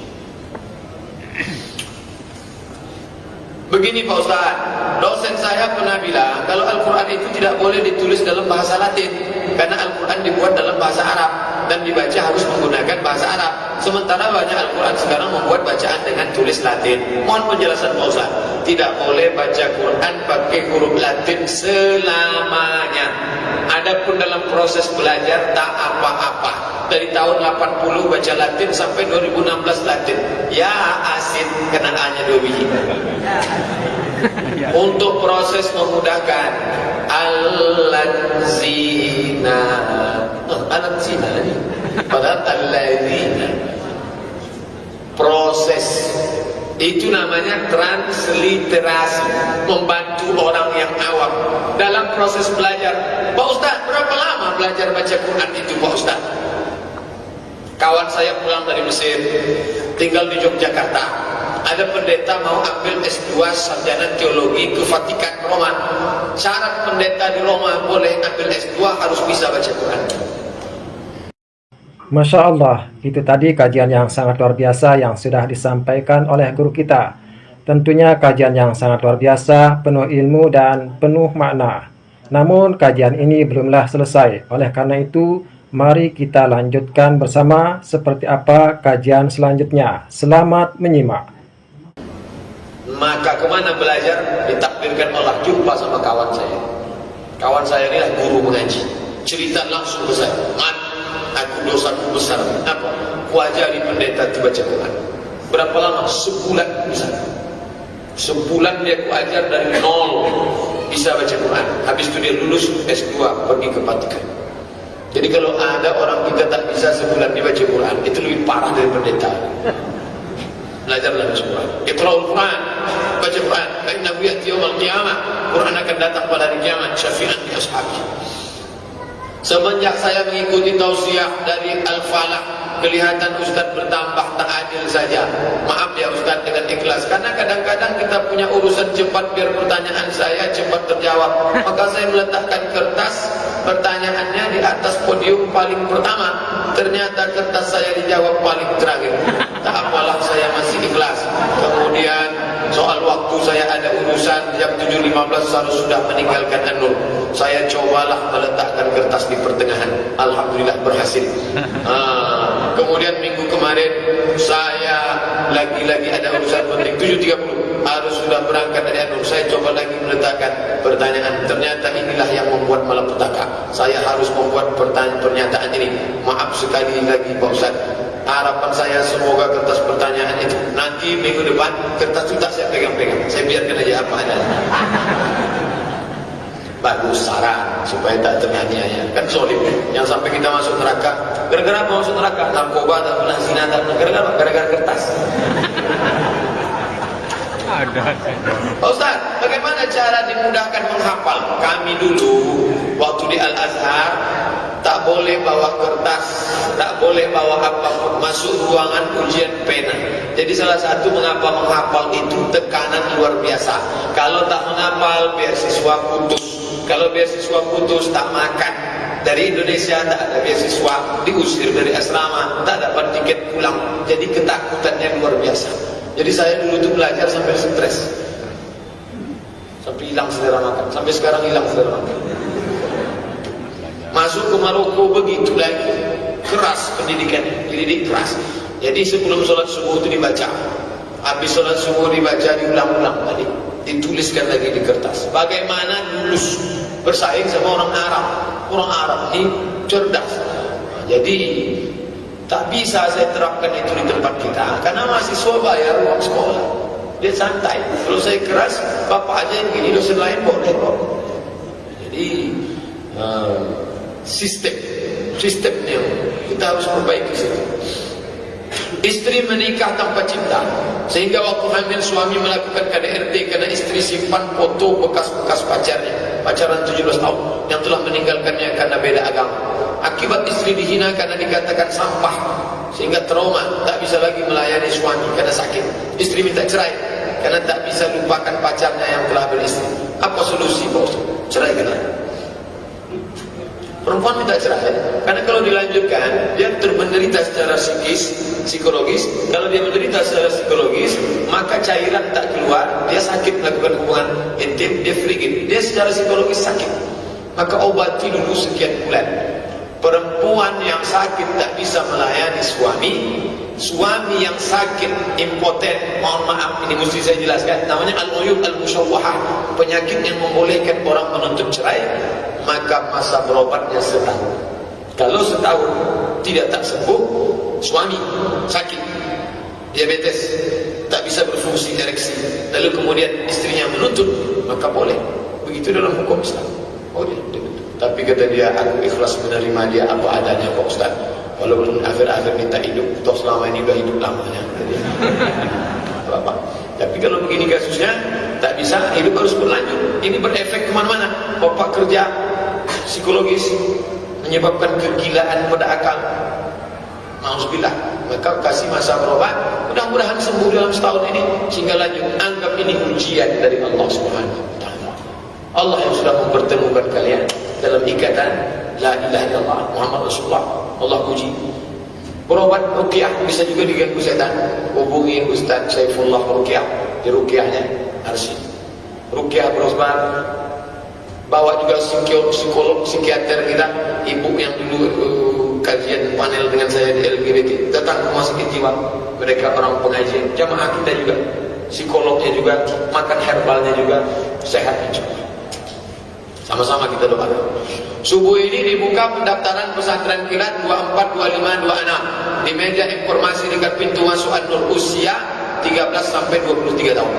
Begini Pak Ustaz, dosen saya pernah bilang kalau Al-Quran itu tidak boleh ditulis dalam bahasa Latin, karena Al-Quran dibuat dalam bahasa Arab dan dibaca harus menggunakan bahasa Arab. Sementara banyak Al-Quran sekarang membuat bacaan dengan tulis Latin. Mohon penjelasan Pak Ustaz. Tidak boleh baca Quran pakai huruf Latin selamanya. Adapun dalam proses belajar tak apa-apa. Dari tahun 80 baca Latin sampai 2016 Latin. Ya asin kena A-nya 2 biji. Untuk proses memudahkan al-zina. Al-zina ni. Padahal al-zina. Proses itu namanya transliterasi, membantu orang yang awam dalam proses belajar. Pak Ustaz, berapa lama belajar baca Quran itu Pak Ustaz? Kawan saya pulang dari Mesir, tinggal di Yogyakarta. Ada pendeta mau ambil S2 sarjana teologi ke Vatikan Roma. Syarat pendeta di Roma boleh ambil S2 harus bisa baca Quran. Masya Allah, itu tadi kajian yang sangat luar biasa yang sudah disampaikan oleh guru kita. Tentunya kajian yang sangat luar biasa, penuh ilmu dan penuh makna. Namun kajian ini belumlah selesai. Oleh karena itu, mari kita lanjutkan bersama seperti apa kajian selanjutnya. Selamat menyimak. Maka kemana belajar? Ditakdirkan Allah jumpa sama kawan saya. Kawan saya inilah guru mengaji. Cerita langsung ke saya. Aku dosaku besar. Apa? Ku ajari pendeta baca Quran. Berapa lama? Sebulan bisa. Sebulan dia ku ajar dari nol bisa baca Quran. Habis itu dia lulus S2 pergi ke Vatikan. Jadi kalau ada orang kita tak bisa sebulan dibaca Quran, itu lebih parah dari pendeta. Belajarlah baca Quran. Iqra'ul Quran, baca Quran. Fa innahu ya'ti yaumil qiyamah. Quran akan datang pada hari kiamat syafi'an li ashabi. Semenjak saya mengikuti tausiah dari Al-Falah, kelihatan Ustaz bertambah tak adil saja. Maaf ya Ustaz dengan ikhlas, karena kadang-kadang kita punya urusan cepat biar pertanyaan saya cepat terjawab. Maka saya meletakkan kertas pertanyaannya di atas podium paling pertama. Ternyata kertas saya dijawab paling terakhir. Tak apalah, saya masih ikhlas. Kemudian soal waktu, saya ada urusan jam 7.15 harus sudah meninggalkan An-Nur. Saya cobalah meletakkan kertas di pertengahan. Alhamdulillah berhasil. Kemudian minggu kemarin saya lagi-lagi ada urusan penting 7.30 harus sudah berangkat dari An-Nur. Saya coba lagi meletakkan pertanyaan. Ternyata inilah yang membuat malapetaka. Saya harus membuat pernyataan ini. Maaf sekali lagi Pak Ustaz. Harapan saya semoga kertas pertanyaan itu nanti minggu depan kertas itu tak saya pegang-pegang. Saya biarkan aja apa adanya. Bagus saran supaya tak teraniaya. Kan solid. Yang sampai kita masuk neraka. Gara-gara apa masuk neraka? Narkoba tak pernah zina tak pernah. Gara-gara apa? Gara-gara kertas. Pak Ustaz, bagaimana cara dimudahkan menghafal? Kami dulu waktu di Al-Azhar tak boleh bawa kertas, tak boleh bawa apapun masuk ruangan ujian pena. Jadi salah satu mengapa menghafal itu tekanan luar biasa. Kalau tak menghafal beasiswa putus. Kalau beasiswa putus tak makan. Dari Indonesia tak ada beasiswa, diusir dari asrama, tak dapat tiket pulang. Jadi ketakutannya luar biasa. Jadi saya dulu tuh belajar sampai stres, sampai hilang selera makan, sampai sekarang hilang selera makan. Masuk ke Maroko begitu lagi, keras pendidikannya, dididik keras. Jadi sebelum sholat subuh itu dibaca, habis sholat subuh dibaca diulang-ulang tadi, dituliskan lagi di kertas. Bagaimana lulus bersaing sama orang Arab? Orang Arab ini cerdas. Jadi tak bisa saya terapkan itu di tempat kita, karena mahasiswa bayar uang sekolah, dia santai. Kalau saya keras, bapak aja yang gini, dosen lain boleh kok. Jadi sistemnya kita harus perbaiki situ. Istri menikah tanpa cinta, sehingga waktu hamil suami melakukan KDRT karena istri simpan foto bekas-bekas pacarnya, pacaran 17 tahun yang telah meninggalkannya karena beda agama. Akibat istri dihina karena dikatakan sampah, sehingga trauma, tak bisa lagi melayani suami karena sakit. Istri minta cerai karena tak bisa lupakan pacarnya yang telah beristri. Apa solusi Pak Ustaz? Ceraikanlah. Perempuan minta cerai karena kalau dilanjutkan dia menderita secara psikologis. Kalau dia menderita secara psikologis, maka cairan tak keluar, dia sakit melakukan hubungan intim, dia frigid, dia secara psikologis sakit. Maka obati dulu sekian bulan. Perempuan yang sakit tak bisa melayani suami yang sakit impoten, mohon maaf ini mesti saya jelaskan, namanya al-uyub al-musyawwahah, penyakit yang membolehkan orang menuntut cerai. Maka masa berobatnya setahun. Kalau setahun tidak tak sembuh, suami sakit diabetes, tak bisa berfungsi ereksi, lalu kemudian istrinya menuntut, maka boleh. Begitu dalam hukum Islam. Boleh. Tapi kata dia, aku ikhlas menerima dia apa adanya Pak Ustaz. Walaupun akhir-akhir minta hidup, toh selama ini udah hidup lamanya. Bapak. Tapi kalau begini kasusnya, tak bisa, hidup harus berlanjut. Ini berefek kemana-mana. Bapak kerja psikologis, menyebabkan kegilaan pada akal. Nauzubillah. Maka kasih masa berobat, mudah-mudahan sembuh dalam setahun ini, sehingga lanjut. Anggap ini ujian dari Allah Subhanahu wa Ta'ala. Allah yang sudah mempertemukan kalian dalam ikatan La ilaha illallah Muhammad Rasulullah. Allah uji. Berobat ruqyah bisa juga diganggu setan. Hubungi Ustaz Saifullah Ruqyah, di ruqyahnya Arsy. Ruqyah berobat. Bawa juga psikolog, psikiater kita, ibu yang dulu kajian panel dengan saya di LGBT, datang ke rumah sakit jiwa. Mereka orang pengajian, jamaah kita juga, psikolognya juga, makan herbalnya juga, sehat insyaallah. Sama-sama kita doakan. Subuh ini dibuka pendaftaran pesantren kilat 24, 25, 26 di meja informasi dekat pintu masuk An-Nur, usia 13 sampai 23 tahun.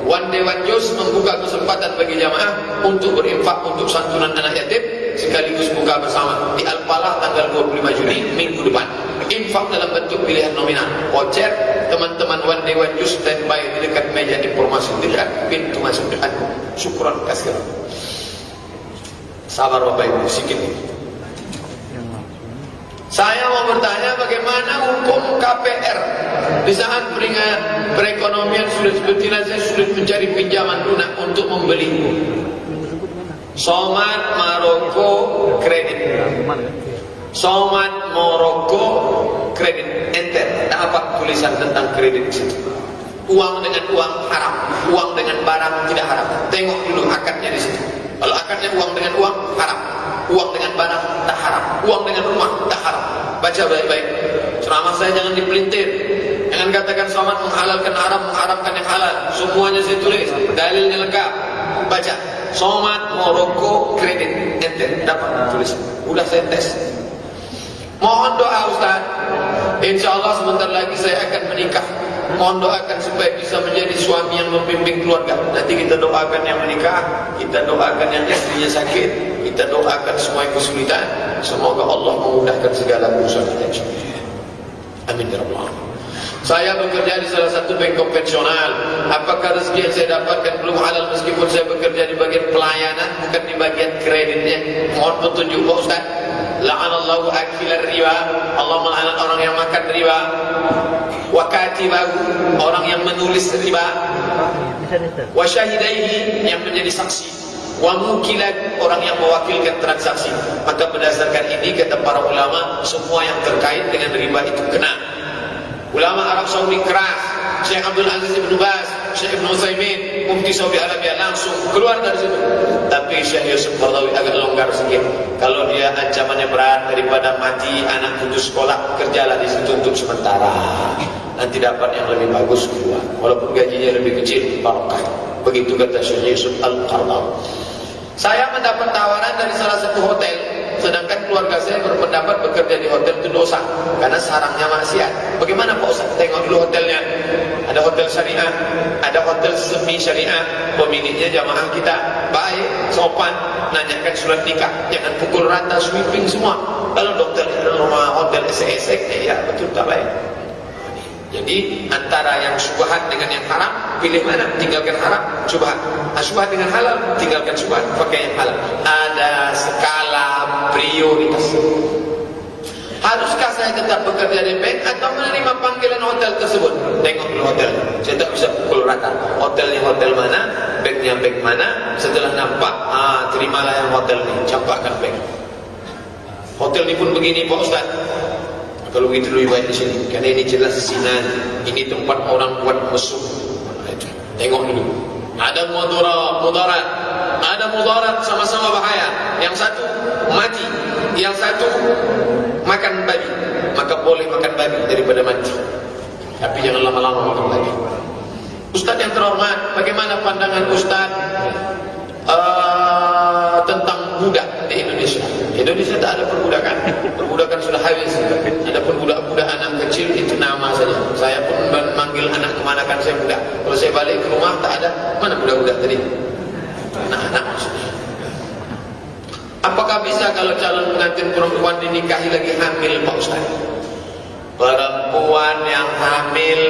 One Day One News membuka kesempatan bagi jamaah untuk berinfak untuk santunan anak yatim, sekaligus buka bersama di Al-Falah tanggal 25 Juni minggu depan. Infak dalam bentuk pilihan nominal. Voucher, teman-teman One Day One News standby di dekat meja informasi dekat pintu masuk An-Nur. Syukran kasih. Sabar Bapak Ibu, sikit. Saya mau bertanya bagaimana hukum KPR di saat perekonomian sulit seperti ini, saya sulit mencari pinjaman lunak untuk membeli Somat Maroko kredit. Somat Maroko kredit. Enter apa tulisan tentang kredit di situ? Uang dengan uang haram, uang dengan barang tidak haram. Tengok dulu akadnya di situ. Kalau akadnya uang dengan uang haram, uang dengan barang tak haram, uang dengan rumah tak haram. Baca baik-baik. Ceramah saya jangan dipelintir. Jangan katakan somat menghalalkan haram, mengharamkan yang halal. Semuanya saya tulis, dalilnya lengkap. Baca. Somat Maroko kredit. Enter, dapat tulis. Udah saya tes. Mohon doa Ustaz. InsyaAllah sebentar lagi saya akan menikah. Mohon doakan supaya bisa menjadi suami yang membimbing keluarga. Nanti kita doakan yang menikah, kita doakan yang istrinya sakit, kita doakan semua yang kesulitan. Semoga Allah memudahkan segala urusan kita. Amin ya rabbal alamin. Saya bekerja di salah satu bank konvensional. Apakah rezeki yang saya dapatkan belum halal meskipun saya bekerja di bagian pelayanan, bukan di bagian kreditnya? Mohon petunjuk Pak Ustaz. La'anallahu akilar riba. Allah melaknat orang yang makan riba. Wa katibahu, orang yang menulis riba. Wa syahidaihi, yang menjadi saksi. Wa mukilat, orang yang mewakilkan transaksi. Maka berdasarkan ini kata para ulama, semua yang terkait dengan riba itu kena. Ulama Arab Saudi keras. Syekh Abdul Aziz Ibn Baz, Syekh Ibn Utsaimin, Mufti Saudi Arabia langsung keluar dari situ. Tapi Syekh Yusuf Qaradawi agak longgar sedikit. Kalau dia ancamannya berat daripada mati anak putus sekolah, kerjalah di situ untuk sementara. Nanti dapat yang lebih bagus keluar. Walaupun gajinya lebih kecil, barokah. Begitu kata Syekh Yusuf Al-Qaradawi. Saya mendapat tawaran dari salah satu hotel, sedangkan keluarga saya berpendapat bekerja di hotel itu dosa karena sarangnya maksiat. Bagaimana Pak Ustaz? Tengok dulu hotelnya. Ada hotel syariah, ada hotel semi syariah. Pemiliknya jamaah kita baik, sopan, nanyakan surat nikah, jangan pukul rata, sweeping semua. Kalau dokter rumah hotel esek-esek, ya betul tak baik. Jadi antara yang syubhat dengan yang haram, pilih mana? Tinggalkan haram, syubhat. Syubhat dengan halal, tinggalkan syubhat, pakai yang halal. Ada skala prioritas. Haruskah saya tetap bekerja di bank atau menerima panggilan hotel tersebut? Tengok dulu hotel. Saya tak bisa pukul rata. Hotelnya hotel mana, banknya bank mana. Setelah nampak, terimalah yang hotel ini, campakkan bank. Hotel ini pun begini Pak Ustaz. Kalau begitu lebih baik di sini, karena ini jelas sinan. Ini tempat orang buat mesum. Tengok dulu. Ada mudarat, ada mudarat, sama-sama bahaya. Yang satu mati, yang satu makan babi. Maka boleh makan babi daripada mati. Tapi jangan lama-lama makan babi. Ustaz yang terhormat, bagaimana pandangan Ustaz tentang budak di Indonesia? Indonesia tak ada perbudakan. Perbudakan sudah habis. Ada pun budak-budak anak kecil itu nama saja. Saya pun memanggil anak kemanakan saya budak. Kalau saya balik ke rumah tak ada. Mana budak-budak tadi? Anak-anak maksudnya. Apakah bisa kalau calon pengantin perempuan dinikahi lagi hamil Pak Ustaz? Perempuan yang hamil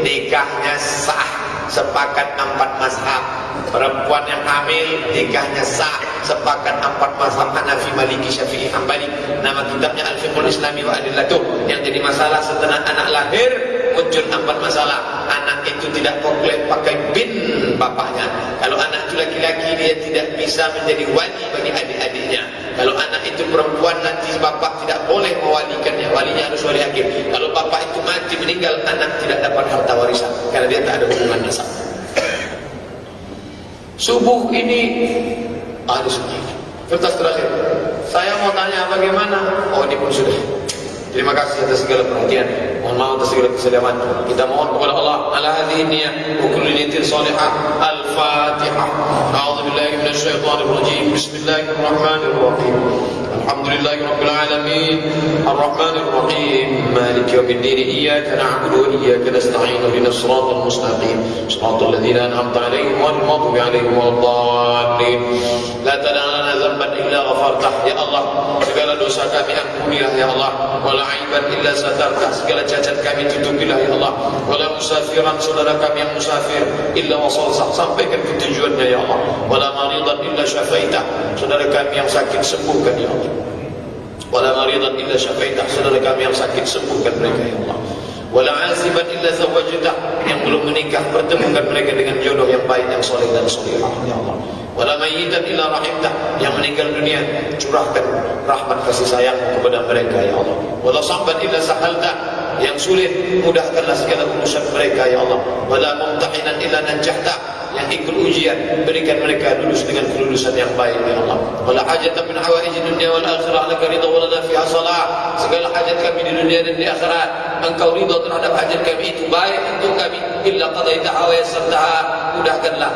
nikahnya sah, sepakat 4 mazhab. Perempuan yang hamil nikahnya sah, sepakat 4 mazhab Hanafi, Maliki, Syafi'i, Hambali. Nama kitabnya Al-Fiqhul Islami wa Adillatuh. Yang jadi masalah setelah anak lahir muncul 4 masalah. Anak itu tidak boleh pakai bin bapaknya. Kalau anak itu laki-laki, dia tidak bisa menjadi wali bagi adik-adiknya. Kalau anak itu perempuan, nanti bapak tidak boleh mewalikannya. Walinya harus wali hakim. Kalau bapak itu mati meninggal, anak tidak dapat harta warisan karena dia tak ada hubungan nasab. Subuh ini harus kertas terakhir. Saya mau tanya bagaimana? Oh, ini pun sudah. Terima kasih atas segala perhatian. Mohon maaf atas segala kesediaan. Kita mohon kepada Allah ala hadhihi niyyah wa kulli niyatin salihah. Al-Fatihah. A'udzubillahi minasyaitonir rajim. Bismillahirrahmanirrahim. Alhamdulillahirabbil alamin. Arrahmanir rahim. Maliki yaumiddin. Iyyaka na'budu wa iyyaka nasta'in. Ihdinas siratal mustaqim. Siratal ladzina an'amta 'alaihim ghairil maghdubi 'alaihim waladdallin. La tad'a lana dhanban illa ghafartah. Ya Allah, segala dosa kami ampunilah ya Allah. Wala aiban illa satartah, segala cacat kami tutupilah ya Allah. Wala musafiran, saudara kami yang musafir illa wasalsah, sampaikan ke tujuannya ya Allah. Wala maridan illa syafaitah, saudara kami yang sakit sembuhkan ya Allah. Wala maridan illa syafaitah, saudara kami yang sakit sembuhkan mereka ya Allah. Wala aziban illa zawajtah, yang belum menikah pertemukan mereka dengan jodoh yang baik, yang soleh dan solehah ya Allah. Wala mayyitan illa rahimtah, yang meninggal dunia curahkan rahmat kasih sayang kepada mereka ya Allah. Wala sa'ban illa sahaltah, yang sulit mudahkanlah segala urusan mereka ya Allah. Wala mumtahinan illa najjahtah, yang ikut ujian berikan mereka lulus dengan kelulusan yang baik ya Allah. Wala hajatan min hawaiji dunya wal akhirah laka ridha wa lana fiha salah, segala hajat kami di dunia dan di akhirat engkau ridha terhadap hajat kami itu baik untuk kami, illa qadaitaha wa yassartaha, mudahkanlah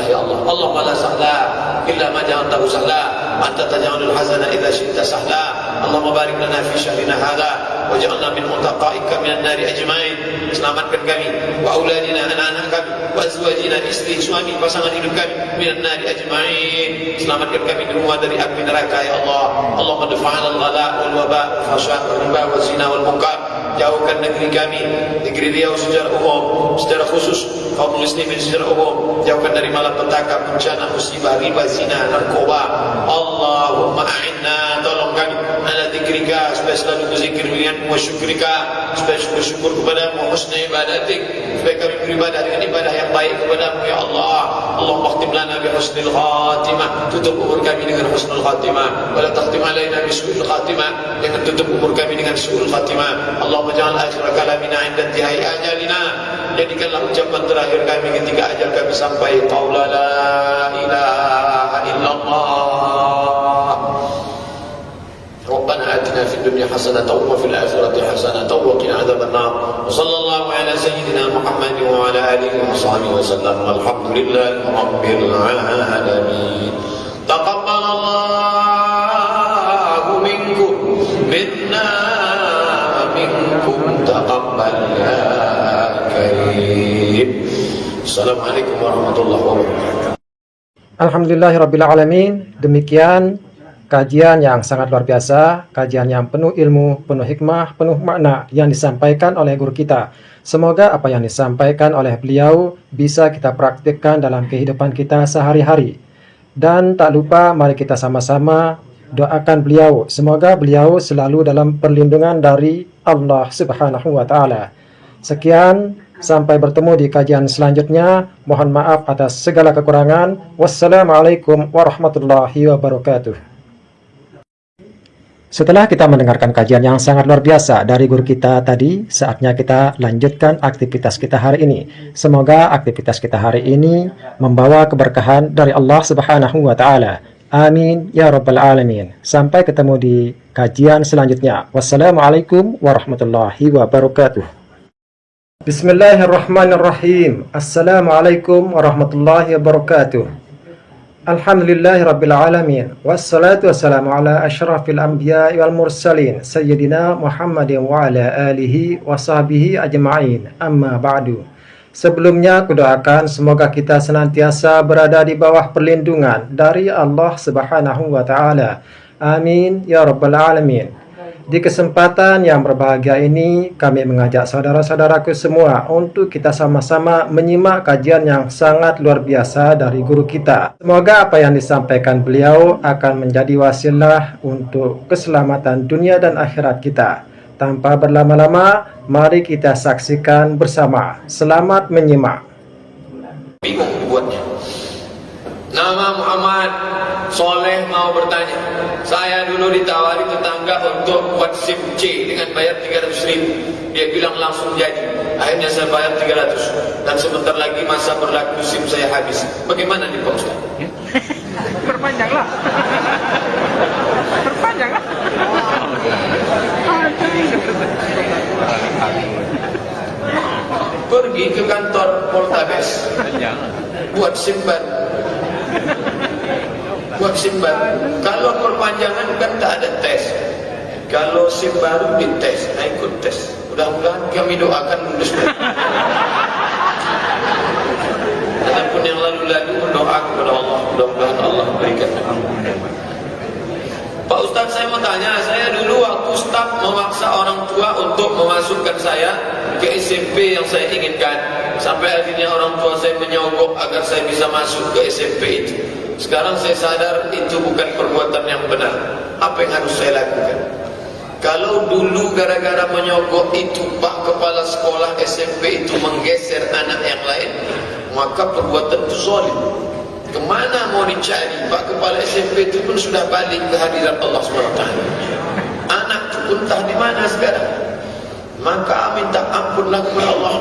ya Allah. Allahumma la sahla illa ma ja'altahu sahla, anta taj'alul hazana idza syi'ta sahla. Allahumma barik lana fi syahrina hadza waj'alna min mutaqaika minan nari ajmain. Selamatkan kami wa auladina, anak-anak kami, wa azwajina, istri, suami, pasangan hidup kami, minan nari ajmain. Selamatkan kami di rumah dari api neraka ya Allah. Allahumma dafa'ana al-ghala wal waba wal fahsya wal riba wal zina wal munkar. Jauhkan negeri kami, negeri Riau secara umum, secara khusus kaum muslimin secara umum, jauhkan dari malapetaka, bencana, musibah, riba, zina, narkoba. Allahumma a'inna, tolong kami ala dzikrika, supaya selalu berzikir denganmu, wa syukrika, supaya bersyukur kepadamu, husna ibadatik, supaya kami beribadah dengan ibadah yang baik kepadamu ya Allah. Allahumma khtim lana bi husnil khatimah, tutup umur kami dengan husnul khatimah, wa la takhtim alaina bi su'il khatimah, jangan tutup umur kami dengan su'ul khatimah. Allahumma ja'al akhir kalamina 'inda intihai ajalina, jadikanlah ucapan terakhir kami ketika ajal kami sampai, qaula la ilaha illallah. Rabbana atina fid dunya hasanatan wa fil akhirati hasanatan wa qina adzabannar. Wa sallallahu ala sayyidina Muhammadin wa ala alihi wa sahbihi wa sallam. Walhamdulillahi rabbil alamin. Taqabbalallahu minkum minna minkum taqabbal ya karim. Assalamualaikum warahmatullahi wabarakatuh. Alhamdulillahirabbil alamin. Demikian kajian yang sangat luar biasa, kajian yang penuh ilmu, penuh hikmah, penuh makna yang disampaikan oleh guru kita. Semoga apa yang disampaikan oleh beliau bisa kita praktikkan dalam kehidupan kita sehari-hari. Dan tak lupa mari kita sama-sama doakan beliau. Semoga beliau selalu dalam perlindungan dari Allah Subhanahu wa taala. Sekian, sampai bertemu di kajian selanjutnya. Mohon maaf atas segala kekurangan. Wassalamualaikum warahmatullahi wabarakatuh. Setelah kita mendengarkan kajian yang sangat luar biasa dari guru kita tadi, saatnya kita lanjutkan aktivitas kita hari ini. Semoga aktivitas kita hari ini membawa keberkahan dari Allah Subhanahu wa taala. Amin ya rabbal alamin. Sampai ketemu di kajian selanjutnya. Wassalamualaikum warahmatullahi wabarakatuh. Bismillahirrahmanirrahim. Assalamualaikum warahmatullahi wabarakatuh. Alhamdulillahi rabbil alamin. Wassalatu wassalamu ala asyrafil anbiya wal mursalin sayyidina Muhammadin wa ala alihi wa sahbihi ajma'in. Amma ba'du. Sebelumnya kudoakan semoga kita senantiasa berada di bawah perlindungan dari Allah Subhanahu wa taala. Amin ya rabbal alamin. Di kesempatan yang berbahagia ini, kami mengajak saudara-saudaraku semua untuk kita sama-sama menyimak kajian yang sangat luar biasa dari guru kita. Semoga apa yang disampaikan beliau akan menjadi wasilah untuk keselamatan dunia dan akhirat kita. Tanpa berlama-lama, mari kita saksikan bersama. Selamat menyimak. Bingung buatnya. Nama Muhammad Soleh mau bertanya. Saya dulu ditawari tetangga untuk buat SIM C dengan bayar 300.000. Dia bilang langsung jadi. Akhirnya saya bayar 300. Dan sebentar lagi masa berlaku SIM saya habis. Bagaimana nih Pak Ustaz? Perpanjanglah. Perpanjanglah. Pergi ke kantor Poltabes. Buat SIM baru. Buat SIM baru. Kalau perpanjangan kan tak ada tes. Kalau SIM baru dites, nah ikut tes. Mudah-mudahan kami doakan lulus. Adapun yang lalu-lalu berdoa kepada Allah, mudah-mudahan Allah berikan. Pak Ustaz, saya mau tanya, saya dulu waktu staf memaksa orang tua untuk memasukkan saya ke SMP yang saya inginkan. Sampai akhirnya orang tua saya menyogok agar saya bisa masuk ke SMP itu. Sekarang saya sadar itu bukan perbuatan yang benar. apa yang harus saya lakukan? Kalau dulu gara-gara menyogok itu Pak Kepala Sekolah SMP itu menggeser anak yang lain, maka perbuatan itu zalim. Kemana mau dicari? Pak Kepala SMP itu pun sudah balik ke hadirat Allah SWT. Anak itu pun entah di mana sekarang. Maka minta ampunlah kepada Allah.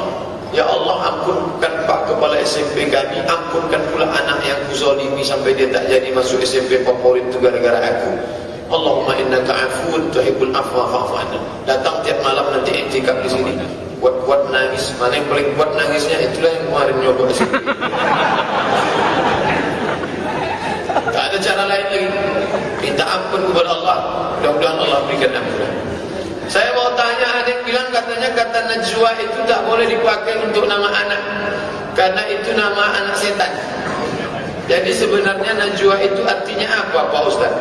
Ya Allah, ampunkan Pak Kepala SMP kami, ampunkan pula anak yang kuzalimi sampai dia tak jadi masuk SMP favorit itu gara-gara aku. Allahumma innaka afuwun tuhibbul afwa fa'fu anna. Datang tiap malam nanti i'tikaf di sini. Kuat-kuat nangis. Mana yang paling kuat nangisnya, itulah yang kemarin nyogok di sini. Tak ada cara lain lagi. Minta ampun kepada Allah. Mudah-mudahan Allah berikan ampunan. Saya mau tanya, ada yang bilang katanya kata Najwa itu tak boleh dipakai untuk nama anak, karena itu nama anak setan. Jadi sebenarnya Najwa itu artinya apa Pak Ustaz?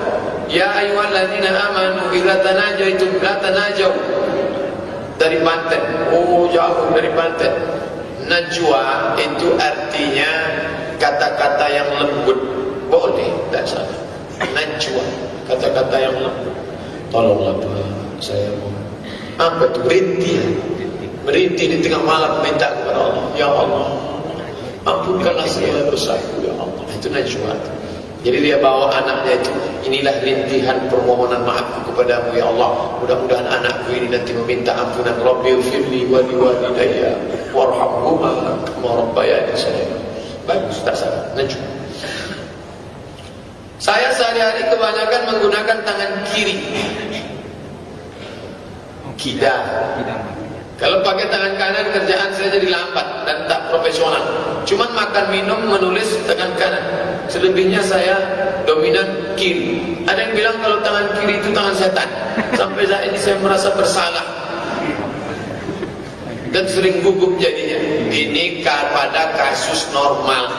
Ya ayyuhalladzina amanu idza tanajaitum la tanajaw. Dari Banten. Oh, jauh dari Banten. Najwa itu artinya kata-kata yang lembut. Boleh, tak salah. Najwa, kata-kata yang lembut. Tolonglah Pak, saya mau. Apa itu? Merintih di tengah malam minta kepada Allah. Ya Allah, ampunkanlah segala dosaku ya Allah. Itu Najwa. Jadi dia bawa anaknya itu, inilah rintihan permohonan maafku kepadamu ya Allah. Mudah-mudahan anakku ini nanti meminta ampunan. Rabbighfirli wa liwalidayya warhamhuma kama rabbayani shaghira. Bagus, tak salah. Najwa. Saya sehari-hari kebanyakan menggunakan tangan kiri. Kidal. Kalau pakai tangan kanan kerjaan saya jadi lambat dan tak profesional. Cuman makan minum menulis tangan kanan. Selebihnya saya dominan kiri. Ada yang bilang kalau tangan kiri itu tangan setan. Sampai saat ini saya merasa bersalah dan sering gugup jadinya. Ini pada kasus normal.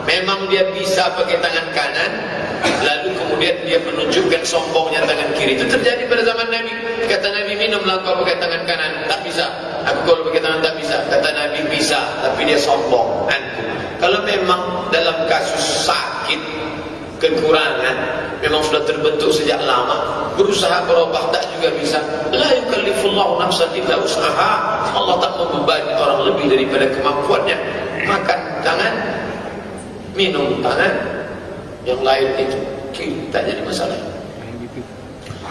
Memang dia bisa pakai tangan kanan, lalu kemudian dia menunjukkan sombongnya tangan kiri. Itu terjadi pada zaman Nabi. Kata Nabi, minumlah kau pakai tangan kanan. Tak bisa. Aku kalau pakai tangan tak bisa. Kata Nabi, bisa, tapi dia sombong. Kalau memang dalam kasus sakit, kekurangan, memang sudah terbentuk sejak lama, berusaha berubah tak juga bisa. La yukallifullahu nafsan illa usaha. Allah tak membebani orang lebih daripada kemampuannya. Makan tangan, minum tangan, yang lain itu kiri, tak jadi masalah.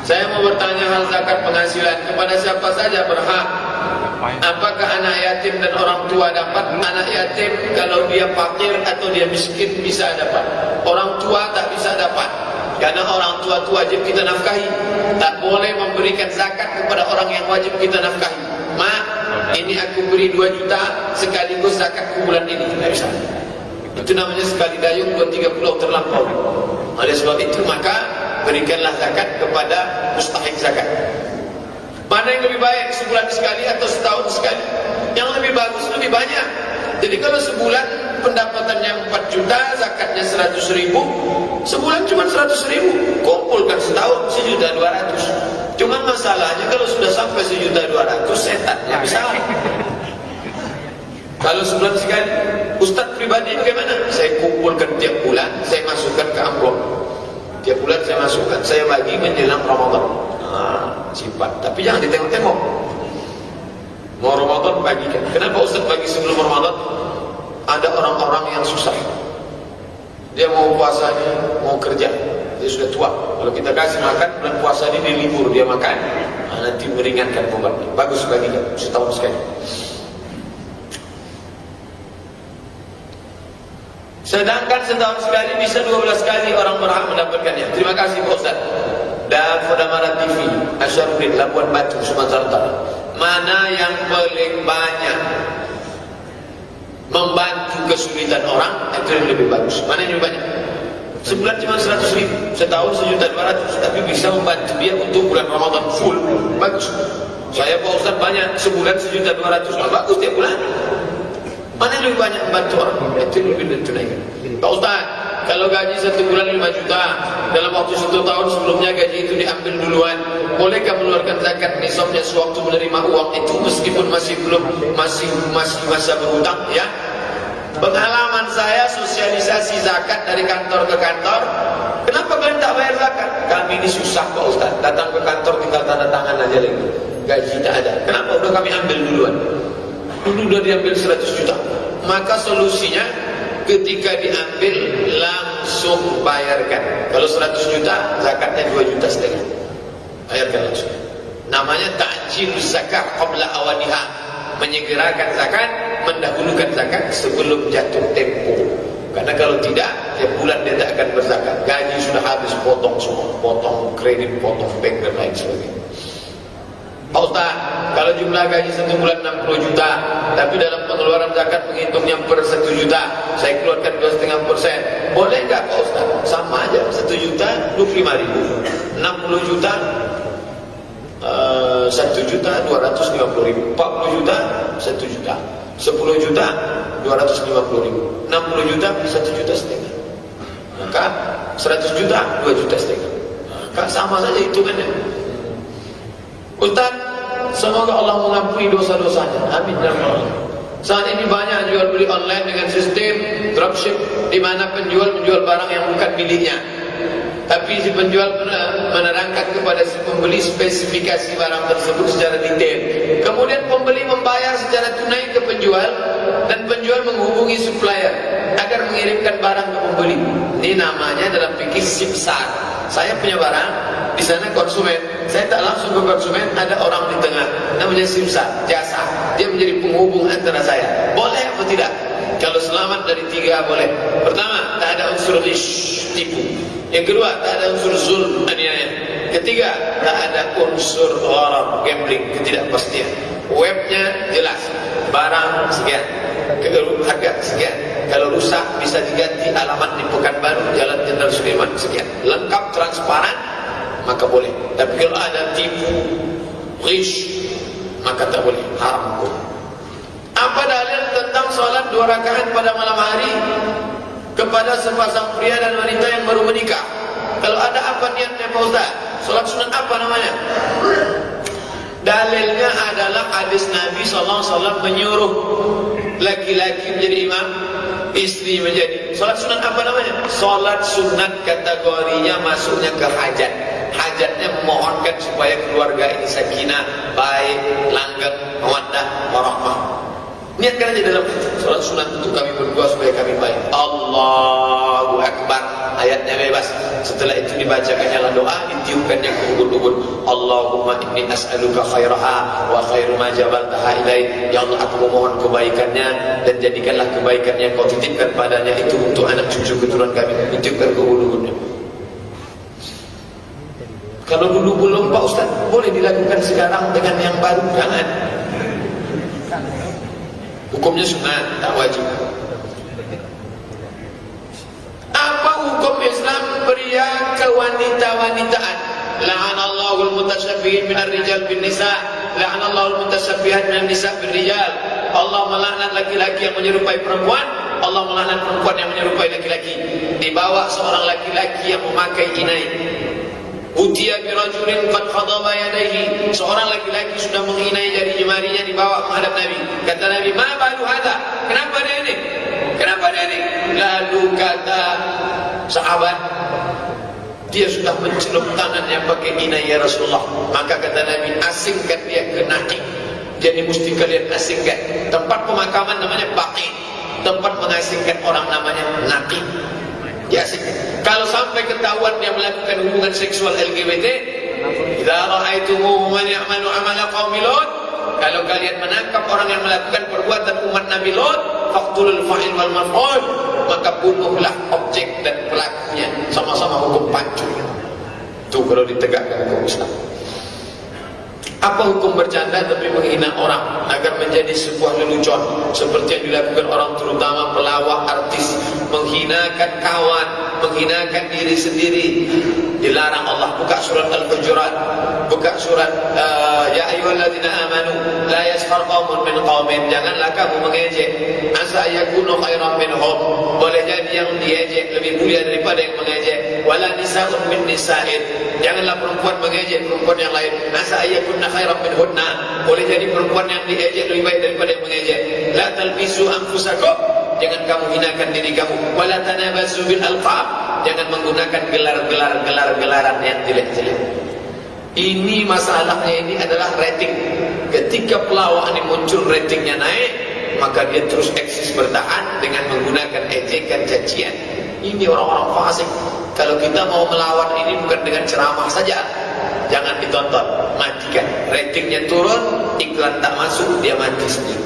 Saya mau bertanya hal zakat penghasilan, kepada siapa saja berhak? Apakah anak yatim dan orang tua dapat? Anak yatim kalau dia fakir atau dia miskin bisa dapat. Orang tua tak bisa dapat, karena orang tua itu wajib kita nafkahi. Tak boleh memberikan zakat kepada orang yang wajib kita nafkahi. Mak, ini aku beri 2 juta sekaligus zakatku bulan ini. Tidak bisa. Itu namanya sekali dayung 2-3 pulau terlampau. Oleh sebab itu maka berikanlah zakat kepada mustahik zakat. Mana yang lebih baik, sebulan sekali atau setahun sekali? Yang lebih bagus, lebih banyak. Jadi kalau sebulan pendapatannya 4 juta, zakatnya 100.000, sebulan cuma 100.000, kumpulkan setahun 1.200.000. Cuma masalahnya kalau sudah sampai 1.200.000, setannya bisa. Kalau sebulan sekali, Ustaz pribadi bagaimana? Saya kumpulkan tiap bulan, saya masukkan ke amplop. Tiap bulan saya masukkan, saya bagi menjelang Ramadan. Simpan, tapi jangan ditengok-tengok. Mau Ramadan bagikan. Kenapa Ustaz bagi sebelum Ramadan? Ada orang-orang yang susah. Dia mau puasanya, mau kerja, dia sudah tua. Kalau kita kasih makan bulan puasa ini dia libur, dia makan, nanti meringankan bebannya. Bagus bagikan setahun sekali. Sedangkan setahun sekali bisa 12 kali orang berhak mendapatkannya. Terima kasih Pak Ustaz. Dan Fodamara TV, Asyarudin, Labuan Batu, Sumatera Utara. Mana yang paling banyak membantu kesulitan orang, itu yang lebih bagus. Mana yang lebih banyak? Sebulan cuma 100.000, setahun 1.200.000, tapi bisa membantu dia untuk bulan Ramadan full. Bagus. Saya Pak Ustaz banyak, sebulan 1.200.000, bagus tiap bulan. Mana yang lebih banyak membantu orang? Itu yang lebih ditunaikan. Pak Ustaz, kalau gaji 1 bulan 5 juta, dalam waktu 1 tahun sebelumnya gaji itu diambil duluan, bolehkah mengeluarkan zakat nisabnya sewaktu menerima uang itu meskipun masih belum masih masa berhutang? Ya, Pengalaman saya sosialisasi zakat dari kantor ke kantor. Kenapa kalian tak bayar zakat? Kami ini susah Pak Ustaz. Datang ke kantor tinggal tanda tangan aja lagi. Gaji tak ada. Kenapa? Udah kami ambil duluan. Dulu udah diambil 100 juta. Maka solusinya ketika diambil langsung bayarkan. Kalau 100 juta, zakatnya 2,5 juta. Bayarkan langsung. Namanya ta'jil zakat qabla awaniha. Menyegerakan zakat, mendahulukan zakat sebelum jatuh tempo. Karena kalau tidak, tiap bulan dia tak akan berzakat. Gaji sudah habis, potong semua, potong kredit, potong bank dan lain sebagainya. Pak Ustaz, kalau jumlah gaji 1 bulan 60 juta, tapi dalam pengeluaran zakat menghitungnya per 1 juta, saya keluarkan 2,5%. Boleh enggak Pak Ustaz? Sama aja, 1 juta 25.000, 60 juta 1.250.000, 40 juta 1 juta, 10 juta 250.000, 60 juta 1,5 juta, maka 100 juta 2,5 juta, maka sama saja hitungannya. Ustaz, semoga Allah mengampuni dosa-dosanya, amin ya Allah. Saat ini banyak jual beli online dengan sistem dropship, di mana penjual menjual barang yang bukan miliknya. Tapi si penjual menerangkan kepada si pembeli spesifikasi barang tersebut secara detail. Kemudian pembeli membayar secara tunai ke penjual, dan penjual menghubungi supplier agar mengirimkan barang ke pembeli. Ini namanya dalam fikih simsar. Saya punya barang, di sana konsumen. Saya tak langsung ke konsumen, ada orang di tengah. Namanya simsar, jasa. Dia menjadi penghubung antara saya. Boleh atau tidak? Kalau selamat dari 3 boleh. Pertama, tak ada unsur tipu. Yang kedua, tak ada unsur zulm, aniaya. Ketiga, tak ada unsur gharar, gambling, ketidakpastian. Webnya jelas, barang sekian, harga sekian. Kalau rusak bisa diganti, alamat di Pekanbaru, Jalan Jenderal Sudirman sekian. Lengkap, transparan, maka boleh. Tapi kalau ada tipu, ghish, maka tak boleh, haram hukum. Apa dalil tentang sholat 2 rakaat pada malam hari kepada sepasang pria dan wanita yang baru menikah? Kalau ada, apa niatnya Pak Ustaz? Sholat sunat apa namanya? Dalilnya adalah hadis Nabi SAW menyuruh laki-laki menjadi imam, istri menjadi. Sholat sunat apa namanya? Sholat sunat kategorinya masuknya ke hajat. Hajatnya memohonkan supaya keluarga ini sakinah, baik, langgeng, mawaddah, warahmah. Niatkan aja dalam sholat sunat untuk kami berdua supaya kami baik. Allahu Akbar. Ayatnya bebas. Setelah itu dibacakannya doa, ditiupkannya ke ubun-ubun. Allahumma inni as'aluka khairaha wa khairu ma jabaltaha ilaih. Ya Allah, aku memohon kebaikannya, dan jadikanlah kebaikan yang kau titipkan padanya itu untuk anak cucu keturunan kami. Ditiupkan ke ubun-ubunnya. Kalau dulu belum Pak Ustaz, boleh dilakukan sekarang dengan yang baru? Jangan. Hukumnya sunat, tak wajib. Apa hukum Islam pria kewanita-wanitaan? La'anallahu al-mutashabbihin minar rijal bin nisa, la'anallahu al-mutashabbihat minan nisa bin rijal. Allah melaknat laki-laki yang menyerupai perempuan, Allah melaknat perempuan yang menyerupai laki-laki. Dibawa seorang laki-laki yang memakai inai. Utiya birajulin qad khadaba yadayhi. Seorang laki-laki sudah menginai jari jemarinya, dibawa menghadap Nabi. Kata Nabi, "Ma balu hadza?" Kenapa dia ini? Kenapa dia ini? Lalu kata sahabat, dia sudah mencelup tangannya pakai inai ya Rasulullah. Maka kata Nabi, asingkan dia ke Naqi. Jadi mesti kalian asingkan. Tempat pemakaman namanya Baqi. Tempat mengasingkan orang namanya Naqi. Ya sih. Kalau sampai ketahuan dia melakukan hubungan seksual LGBT, idza ra'aitumuhu man ya'malu 'amala qaumi Lut, kalau kalian menangkap orang yang melakukan perbuatan umat Nabi Lut, faqtulul fa'il wal maf'ul, maka bunuhlah objek dan pelakunya, sama-sama hukum pancung. Itu kalau ditegakkan hukum Islam. Apa hukum bercanda tapi menghina orang agar menjadi sebuah lelucon seperti yang dilakukan orang, terutama pelawak, artis, menghinakan kawan, menghinakan diri sendiri? Dilarang Allah. Buka surat Al-Hujurat, buka surat ya ayyuhalladzina amanu la yaskhar qaumun min qaumin. Janganlah kamu mengejek, asa yakunu khairan minhum. Boleh jadi yang diejek lebih mulia daripada yang mengejek. Wala nisa'un min nisa'in. Janganlah perempuan mengejek perempuan yang lain. Asa yakunna khairan minhunna. Boleh jadi perempuan yang diejek lebih baik daripada yang mengejek. La talbisu anfusakum jangan kamu hinakan diri kamu. Wala tanabazu bil alqab, jangan menggunakan gelaran yang jelek-jelek. Ini masalahnya, ini adalah rating. Ketika pelawak ini muncul, ratingnya naik, maka dia terus eksis bertahan dengan menggunakan ejekan, cacian. Ini orang-orang fasik. Kalau kita mau melawan ini bukan dengan ceramah saja, jangan ditonton, matikan. Ratingnya turun, iklan tak masuk, dia mati sendiri.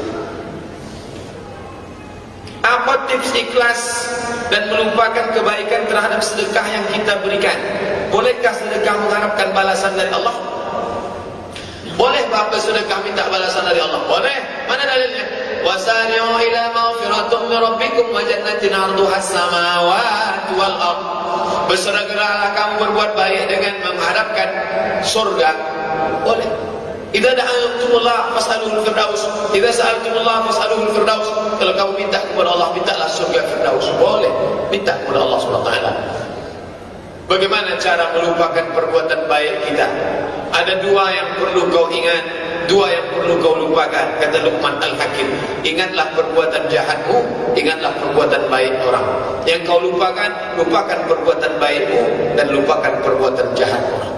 Apa tips ikhlas dan melupakan kebaikan terhadap sedekah yang kita berikan? Bolehkah sedekah mengharapkan balasan dari Allah? Boleh apa sedekah minta balasan dari Allah? Boleh. Mana dalilnya? Wasari'u ila maghfiratin min rabbikum wa jannatin 'arduha as-samawati wal ardh. Bersegeralah kamu berbuat baik dengan mengharapkan surga. Boleh. Idza da'atumullah fas'aluhul firdaus. Idza sa'altumullah fas'aluhul firdaus. Kalau kamu minta kepada Allah, mintalah surga firdaus. Boleh. Minta kepada Allah Subhanahu wa taala. Bagaimana cara melupakan perbuatan baik kita? Ada dua yang perlu kau ingat, dua yang perlu kau lupakan. Kata Luqman Al-Hakim, ingatlah perbuatan jahatmu, ingatlah perbuatan baik orang. Yang kau lupakan, lupakan perbuatan baikmu dan lupakan perbuatan jahat orang.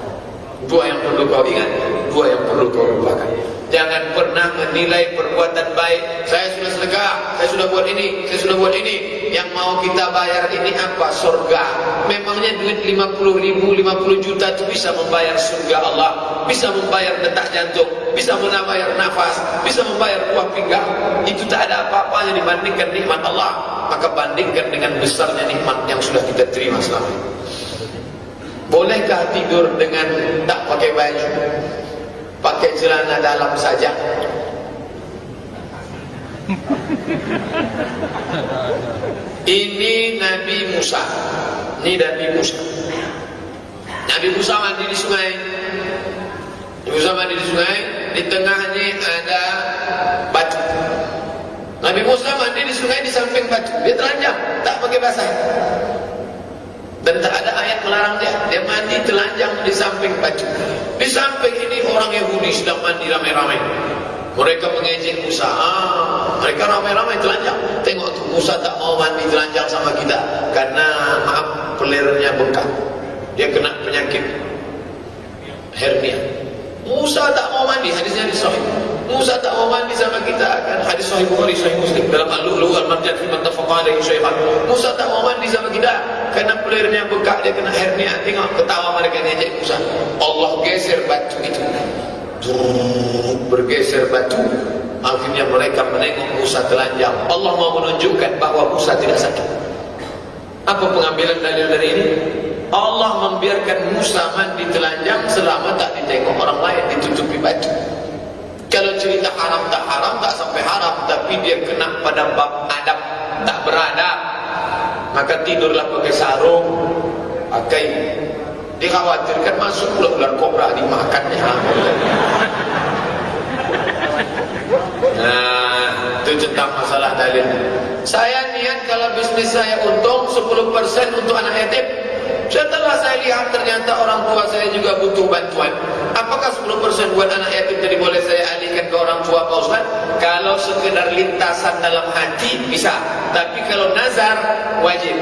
Dua yang perlu kau ingat, dua yang perlu kau lupakan. Jangan pernah menilai perbuatan baik. Saya sudah sedekah, saya sudah buat ini, saya sudah buat ini. Yang mau kita bayar ini apa? Surga. Memangnya duit 50 ribu, 50 juta itu bisa membayar surga Allah, bisa membayar detak jantung, bisa membayar nafas, bisa membayar buah pinggang. Itu tak ada apa-apanya dibandingkan nikmat Allah. Maka bandingkan dengan besarnya nikmat yang sudah kita terima selama ini. Bolehkah tidur dengan tak pakai baju, pakai celana dalam saja? Ini Nabi Musa. Ini Nabi Musa. Nabi Musa mandi di sungai. Nabi Musa mandi di sungai. Di tengahnya ada batu. Nabi Musa mandi di sungai di samping batu. Dia telanjang, tak pakai basah. Dan tak ada ayat melarang dia. Dia mandi telanjang di samping batu. Di samping ini orang Yahudi sedang mandi ramai-ramai. Mereka mengejek Musa. Mereka ramai-ramai telanjang. Tengok tu, Musa tak mau mandi telanjang sama kita karena maaf, pelernya bengkak. Dia kena penyakit hernia. Musa tak mau mandi, hadisnya di Sahih. Musa tak mau mandi sama kita kan, hadis Sahih Bukhari, Sahih Muslim dalam Al-Lu'lu' wal-Marjan fi man tafaqa alaihi syaitan. Musa tak mau mandi sama kita karena pelernya bengkak, dia kena hernia. Tengok ketawa mereka ngejek Musa. Allah geser batu itu. Bergeser batu. Akhirnya mereka menengok Musa telanjang. Allah mau menunjukkan bahwa Musa tidak sakit. Apa pengambilan dalil dari ini? Allah membiarkan Musa mandi telanjang selama tak ditengok orang lain, ditutupi batu. Kalau cerita haram tak sampai haram, tapi dia kena pada bab adab, tak beradab. Maka tidurlah pakai sarung, pakai, dikhawatirkan masuk ular kobra dimakannya. Nah, itu tentang masalah dalil. Saya niat kalau bisnis saya untung 10% untuk anak yatim. Setelah saya lihat ternyata orang tua saya juga butuh bantuan. Apakah 10% buat anak yatim jadi boleh saya alihkan ke orang tua Pak Ustaz? Kalau sekedar lintasan dalam hati bisa. Tapi kalau nazar wajib.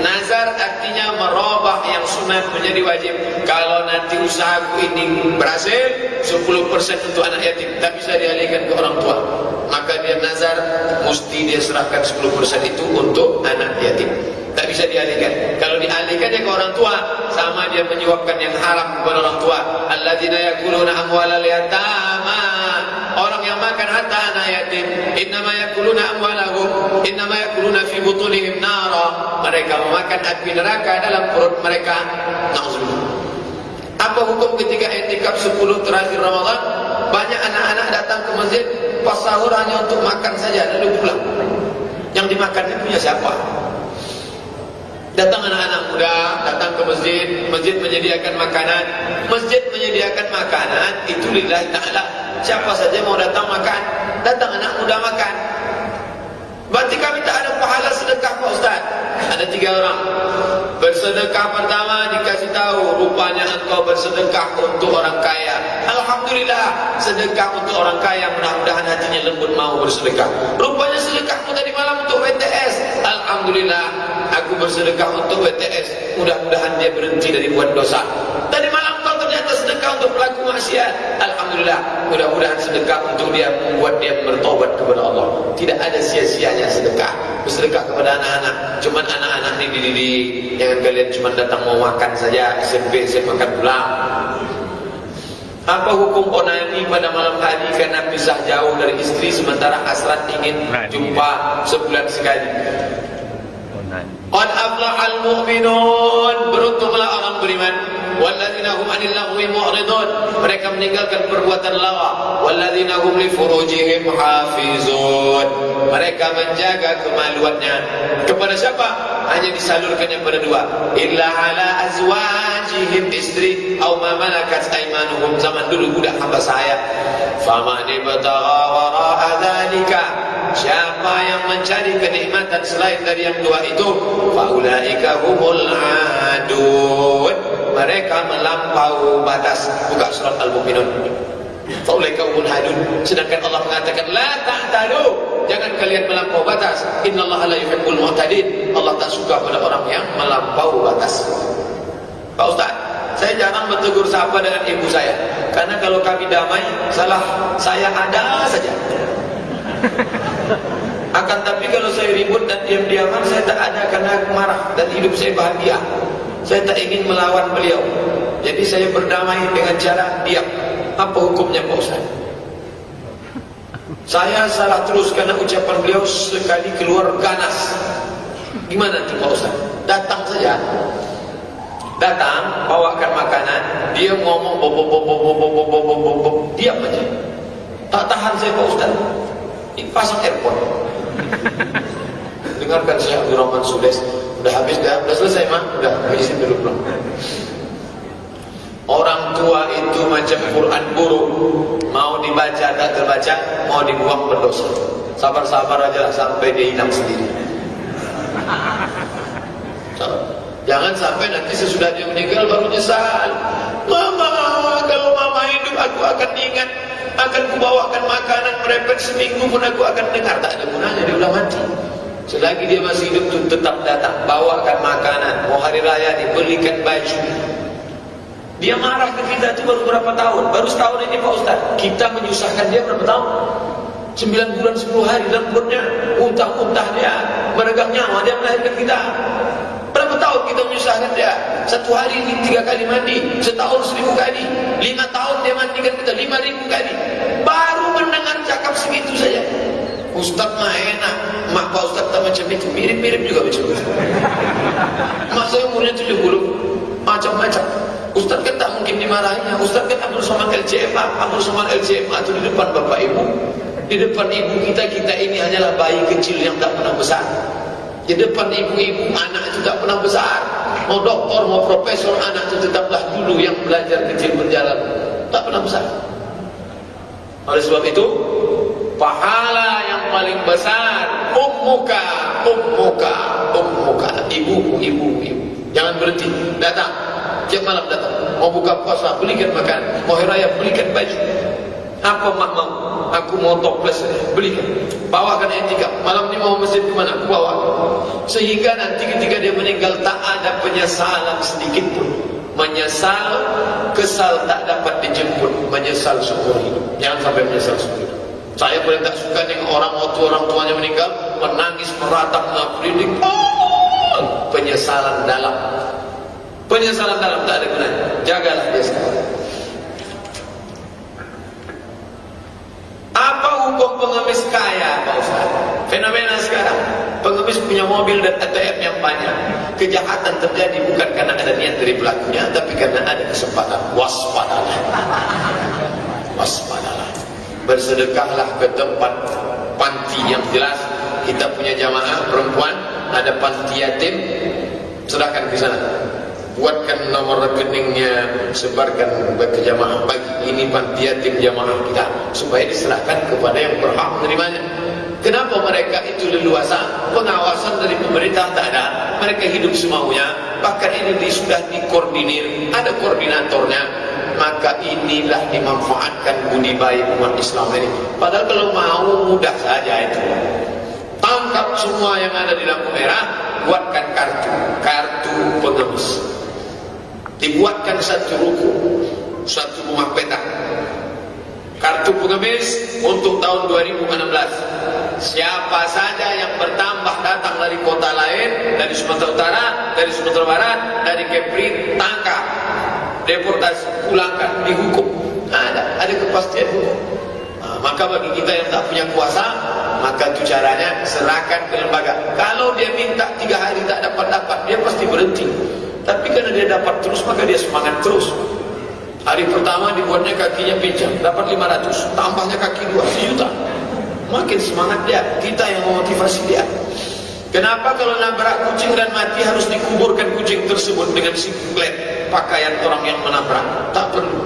Nazar artinya merubah yang sunat menjadi wajib. Kalau nanti usahaku ini berhasil, 10% untuk anak yatim, tak bisa dialihkan ke orang tua. Maka dia nazar, mesti dia serahkan 10% itu untuk anak yatim. Tak bisa dialihkan. Kalau dialihkannya ke orang tua, sama dia menyuapkan yang haram kepada orang tua. Alladzina yakuluna amwalal yatama, orang yang makan harta anak yatim. Innama yakuluna amwalahum, innama yakuluna fi butunihim nara. Mereka memakan api neraka dalam perut mereka. Nauzubillah. Apa hukum ketika i'tikaf 10 terakhir Ramadan? Banyak anak-anak datang ke masjid pas sahur hanya untuk makan saja lalu pulang. Yang dimakan itu punya siapa? Datang anak-anak muda, datang ke masjid, masjid menyediakan makanan. Masjid menyediakan makanan itu lillahi ta'ala. Siapa saja mau datang makan, datang anak muda makan. Berarti kami tak ada pahala sedekah Pak Ustaz. Ada 3 orang. Bersedekah pertama dikasih tahu, rupanya engkau bersedekah untuk orang kaya. Alhamdulillah, sedekah untuk orang kaya, mudah-mudahan hatinya lembut mau bersedekah. Rupanya sedekahmu tadi malam untuk WTS. Alhamdulillah, aku bersedekah untuk WTS, mudah-mudahan dia berhenti dari buat dosa. Tadi malam kau ternyata sedekah untuk pelaku maksiat. Alhamdulillah, mudah-mudahan sedekah untuk dia membuat dia bertobat kepada Allah. Tidak ada sia-sianya sedekah. Bersedekah kepada anak-anak, cuman anak-anak ini dididik. Jangan kalian cuma datang mau makan saja, SMP saya makan pulang. Apa hukum onani pada malam hari karena pisah jauh dari istri sementara hasrat ingin jumpa sebulan sekali? Qad aflahal mu'minun, beruntunglah orang beriman. Walladzina hum 'anil lagwi mu'ridun, mereka meninggalkan perbuatan lawa. Walladzina hum li furujihim hafizun, mereka menjaga kemaluannya. Kepada siapa? Hanya disalurkannya pada dua. Illa ala azwajihim, istri, atau ma malakat aymanuhum, zaman dulu budak hamba saya. Faman ibtagha wara'a dzalika, siapa yang mencari kenikmatan selain dari yang dua itu, faulaika humul adun, mereka melampau batas. Buka surat Al-Mu'minun. Faulaika humul adun. Sedangkan Allah mengatakan la ta'tadu, jangan kalian melampau batas. Innallaha la yuhibbul mu'tadin, Allah tak suka pada orang yang melampau batas. Pak Ustaz, saya jarang bertegur sapa dengan ibu saya, karena kalau kami damai, salah saya ada saja. Akan tapi kalau saya ribut dan diam-diaman, saya tak ada karena aku marah dan hidup saya bahagia. Saya tak ingin melawan beliau, jadi saya berdamai dengan cara diam. Apa hukumnya Pak Ustaz? Saya salah terus karena ucapan beliau sekali keluar ganas. Gimana nanti Pak Ustaz? Datang saja, datang bawakan makanan, dia ngomong bob, diam aja. Tak tahan saya Pak Ustaz, pasang airport. Dengarkan Syekh Abdul Rahman Sudes. Udah habis, udah selesai mah, udah habisin dulu pulang. Orang tua itu macam Quran buruk, mau dibaca tak terbaca, mau dibuang berdosa. Sabar-sabar aja lah sampai dia hilang sendiri. Jangan sampai nanti sesudah dia meninggal baru nyesal. Mama, kalau mama hidup aku akan ingat, akan kubawakan makanan merepet seminggu pun aku akan dengar. Tak ada gunanya, dia udah mati. Selagi dia masih hidup tu tetap datang, bawakan makanan. Mau hari raya dibelikan baju. Dia marah ke kita itu baru berapa tahun? Baru setahun ini Pak Ustaz. Kita menyusahkan dia berapa tahun? 9 bulan 10 hari dalam perutnya. Untah-untah dia, meregang nyawa dia melahirkan kita. Berapa tahun kita menyusahkan dia? 1 hari ini 3 kali mandi, setahun 1000 kali. 5 tahun dia mandikan kita 5000 kali. Baru mendengar cakap segitu saja. Ustaz mah enak, mak Pak Ustaz tak macam itu, mirip-mirip juga macam itu. Mak saya umurnya 70, macam-macam. Ustaz kan tak mungkin dimarahinya. Ustaz kan ambil soman LCMA, ambil soman LCMA itu di depan bapak ibu, di depan ibu kita ini hanyalah bayi kecil yang tak pernah besar. Di depan ibu-ibu, anak itu tak pernah besar. Mau doktor, mau profesor, anak itu tetaplah dulu yang belajar kecil berjalan, tak pernah besar. Oleh sebab itu, pahala yang paling besar ummuka, ibu. Jangan berhenti, datang tiap malam, datang. Mau buka puasa belikan makan, mau hari raya belikan baju. Apa mak mau? Aku mau toples, belikan. Bawakan etika. Malam ini mau masjid ke mana? Aku bawa. Sehingga nanti ketika dia meninggal tak ada penyesalan sedikit pun. Menyesal, kesal tak dapat dijemput, menyesal seumur hidup. Jangan sampai menyesal seumur hidup. Saya paling tak suka dengan orang waktu orang tuanya meninggal menangis meratap ngaprindik. Penyesalan dalam. Penyesalan dalam tak ada gunanya. Jagalah dia sekarang. Apa hukum pengemis kaya Pak Ustaz? Fenomena sekarang, pengemis punya mobil dan ATM yang banyak. Kejahatan terjadi bukan karena ada niat dari pelakunya, tapi karena ada kesempatan. Waspadalah. Waspadalah. Bersedekahlah ke tempat panti yang jelas. Kita punya jamaah perempuan, ada panti yatim, serahkan ke sana. Buatkan nomor rekeningnya, sebarkan ke jamaah pagi ini panti yatim jamaah kita, supaya diserahkan kepada yang berhak menerimanya. Kenapa mereka itu leluasa? Pengawasan dari pemerintah tak ada. Mereka hidup semaunya. bahkan ini sudah dikoordinir, ada koordinatornya, maka inilah dimanfaatkan budi baik umat Islam ini. Padahal kalau mau mudah saja itu. Tangkap semua yang ada di lampu merah, buatkan kartu pengemis. Dibuatkan satu ruko, satu rumah petak. Kartu pengemis untuk tahun 2016. Siapa saja yang bertambah datang dari kota lain, dari Sumatera Utara, dari Sumatera Barat, dari Kepri, tangkap, deportasi, pulangkan, dihukum. Ada kepastian hukum. Maka bagi kita yang tak punya kuasa, maka itu caranya serahkan ke lembaga. Kalau dia minta 3 hari tak dapat, dia pasti berhenti. Tapi karena dia dapat terus, maka dia semangat terus. Hari pertama dibuatnya kakinya pincang, dapat 500, tambahnya kaki 2, 1 juta. Makin semangat dia, kita yang memotivasi dia. Kenapa kalau nabrak kucing dan mati harus dikuburkan kucing tersebut dengan singlet pakaian orang yang menabrak? Tak perlu.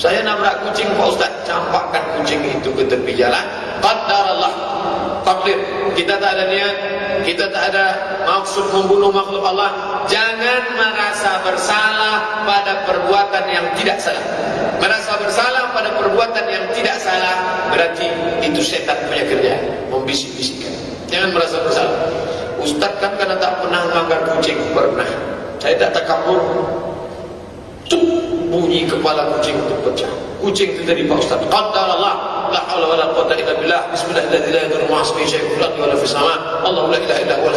Saya nabrak kucing Pak Ustaz, campakkan kucing itu ke tepi jalan. Qadarallah, takdir. Kita tak ada niat, kita tak ada maksud membunuh makhluk Allah. Jangan merasa bersalah pada perbuatan yang tidak salah. Merasa bersalah pada perbuatan yang tidak salah berarti itu setan punya kerja, membisik-bisikkan. Jangan merasa bersalah. Ustaz kan karena tak pernah melanggar kucing, pernah. Saya tak takabur. Bunyi kepala kucing itu pecah. Kucing itu dari Pak Ustaz. Qadarallah, la haula wala quwwata illa billah. Bismillahirrahmanirrahim. Allahu la ilaha illa huwa.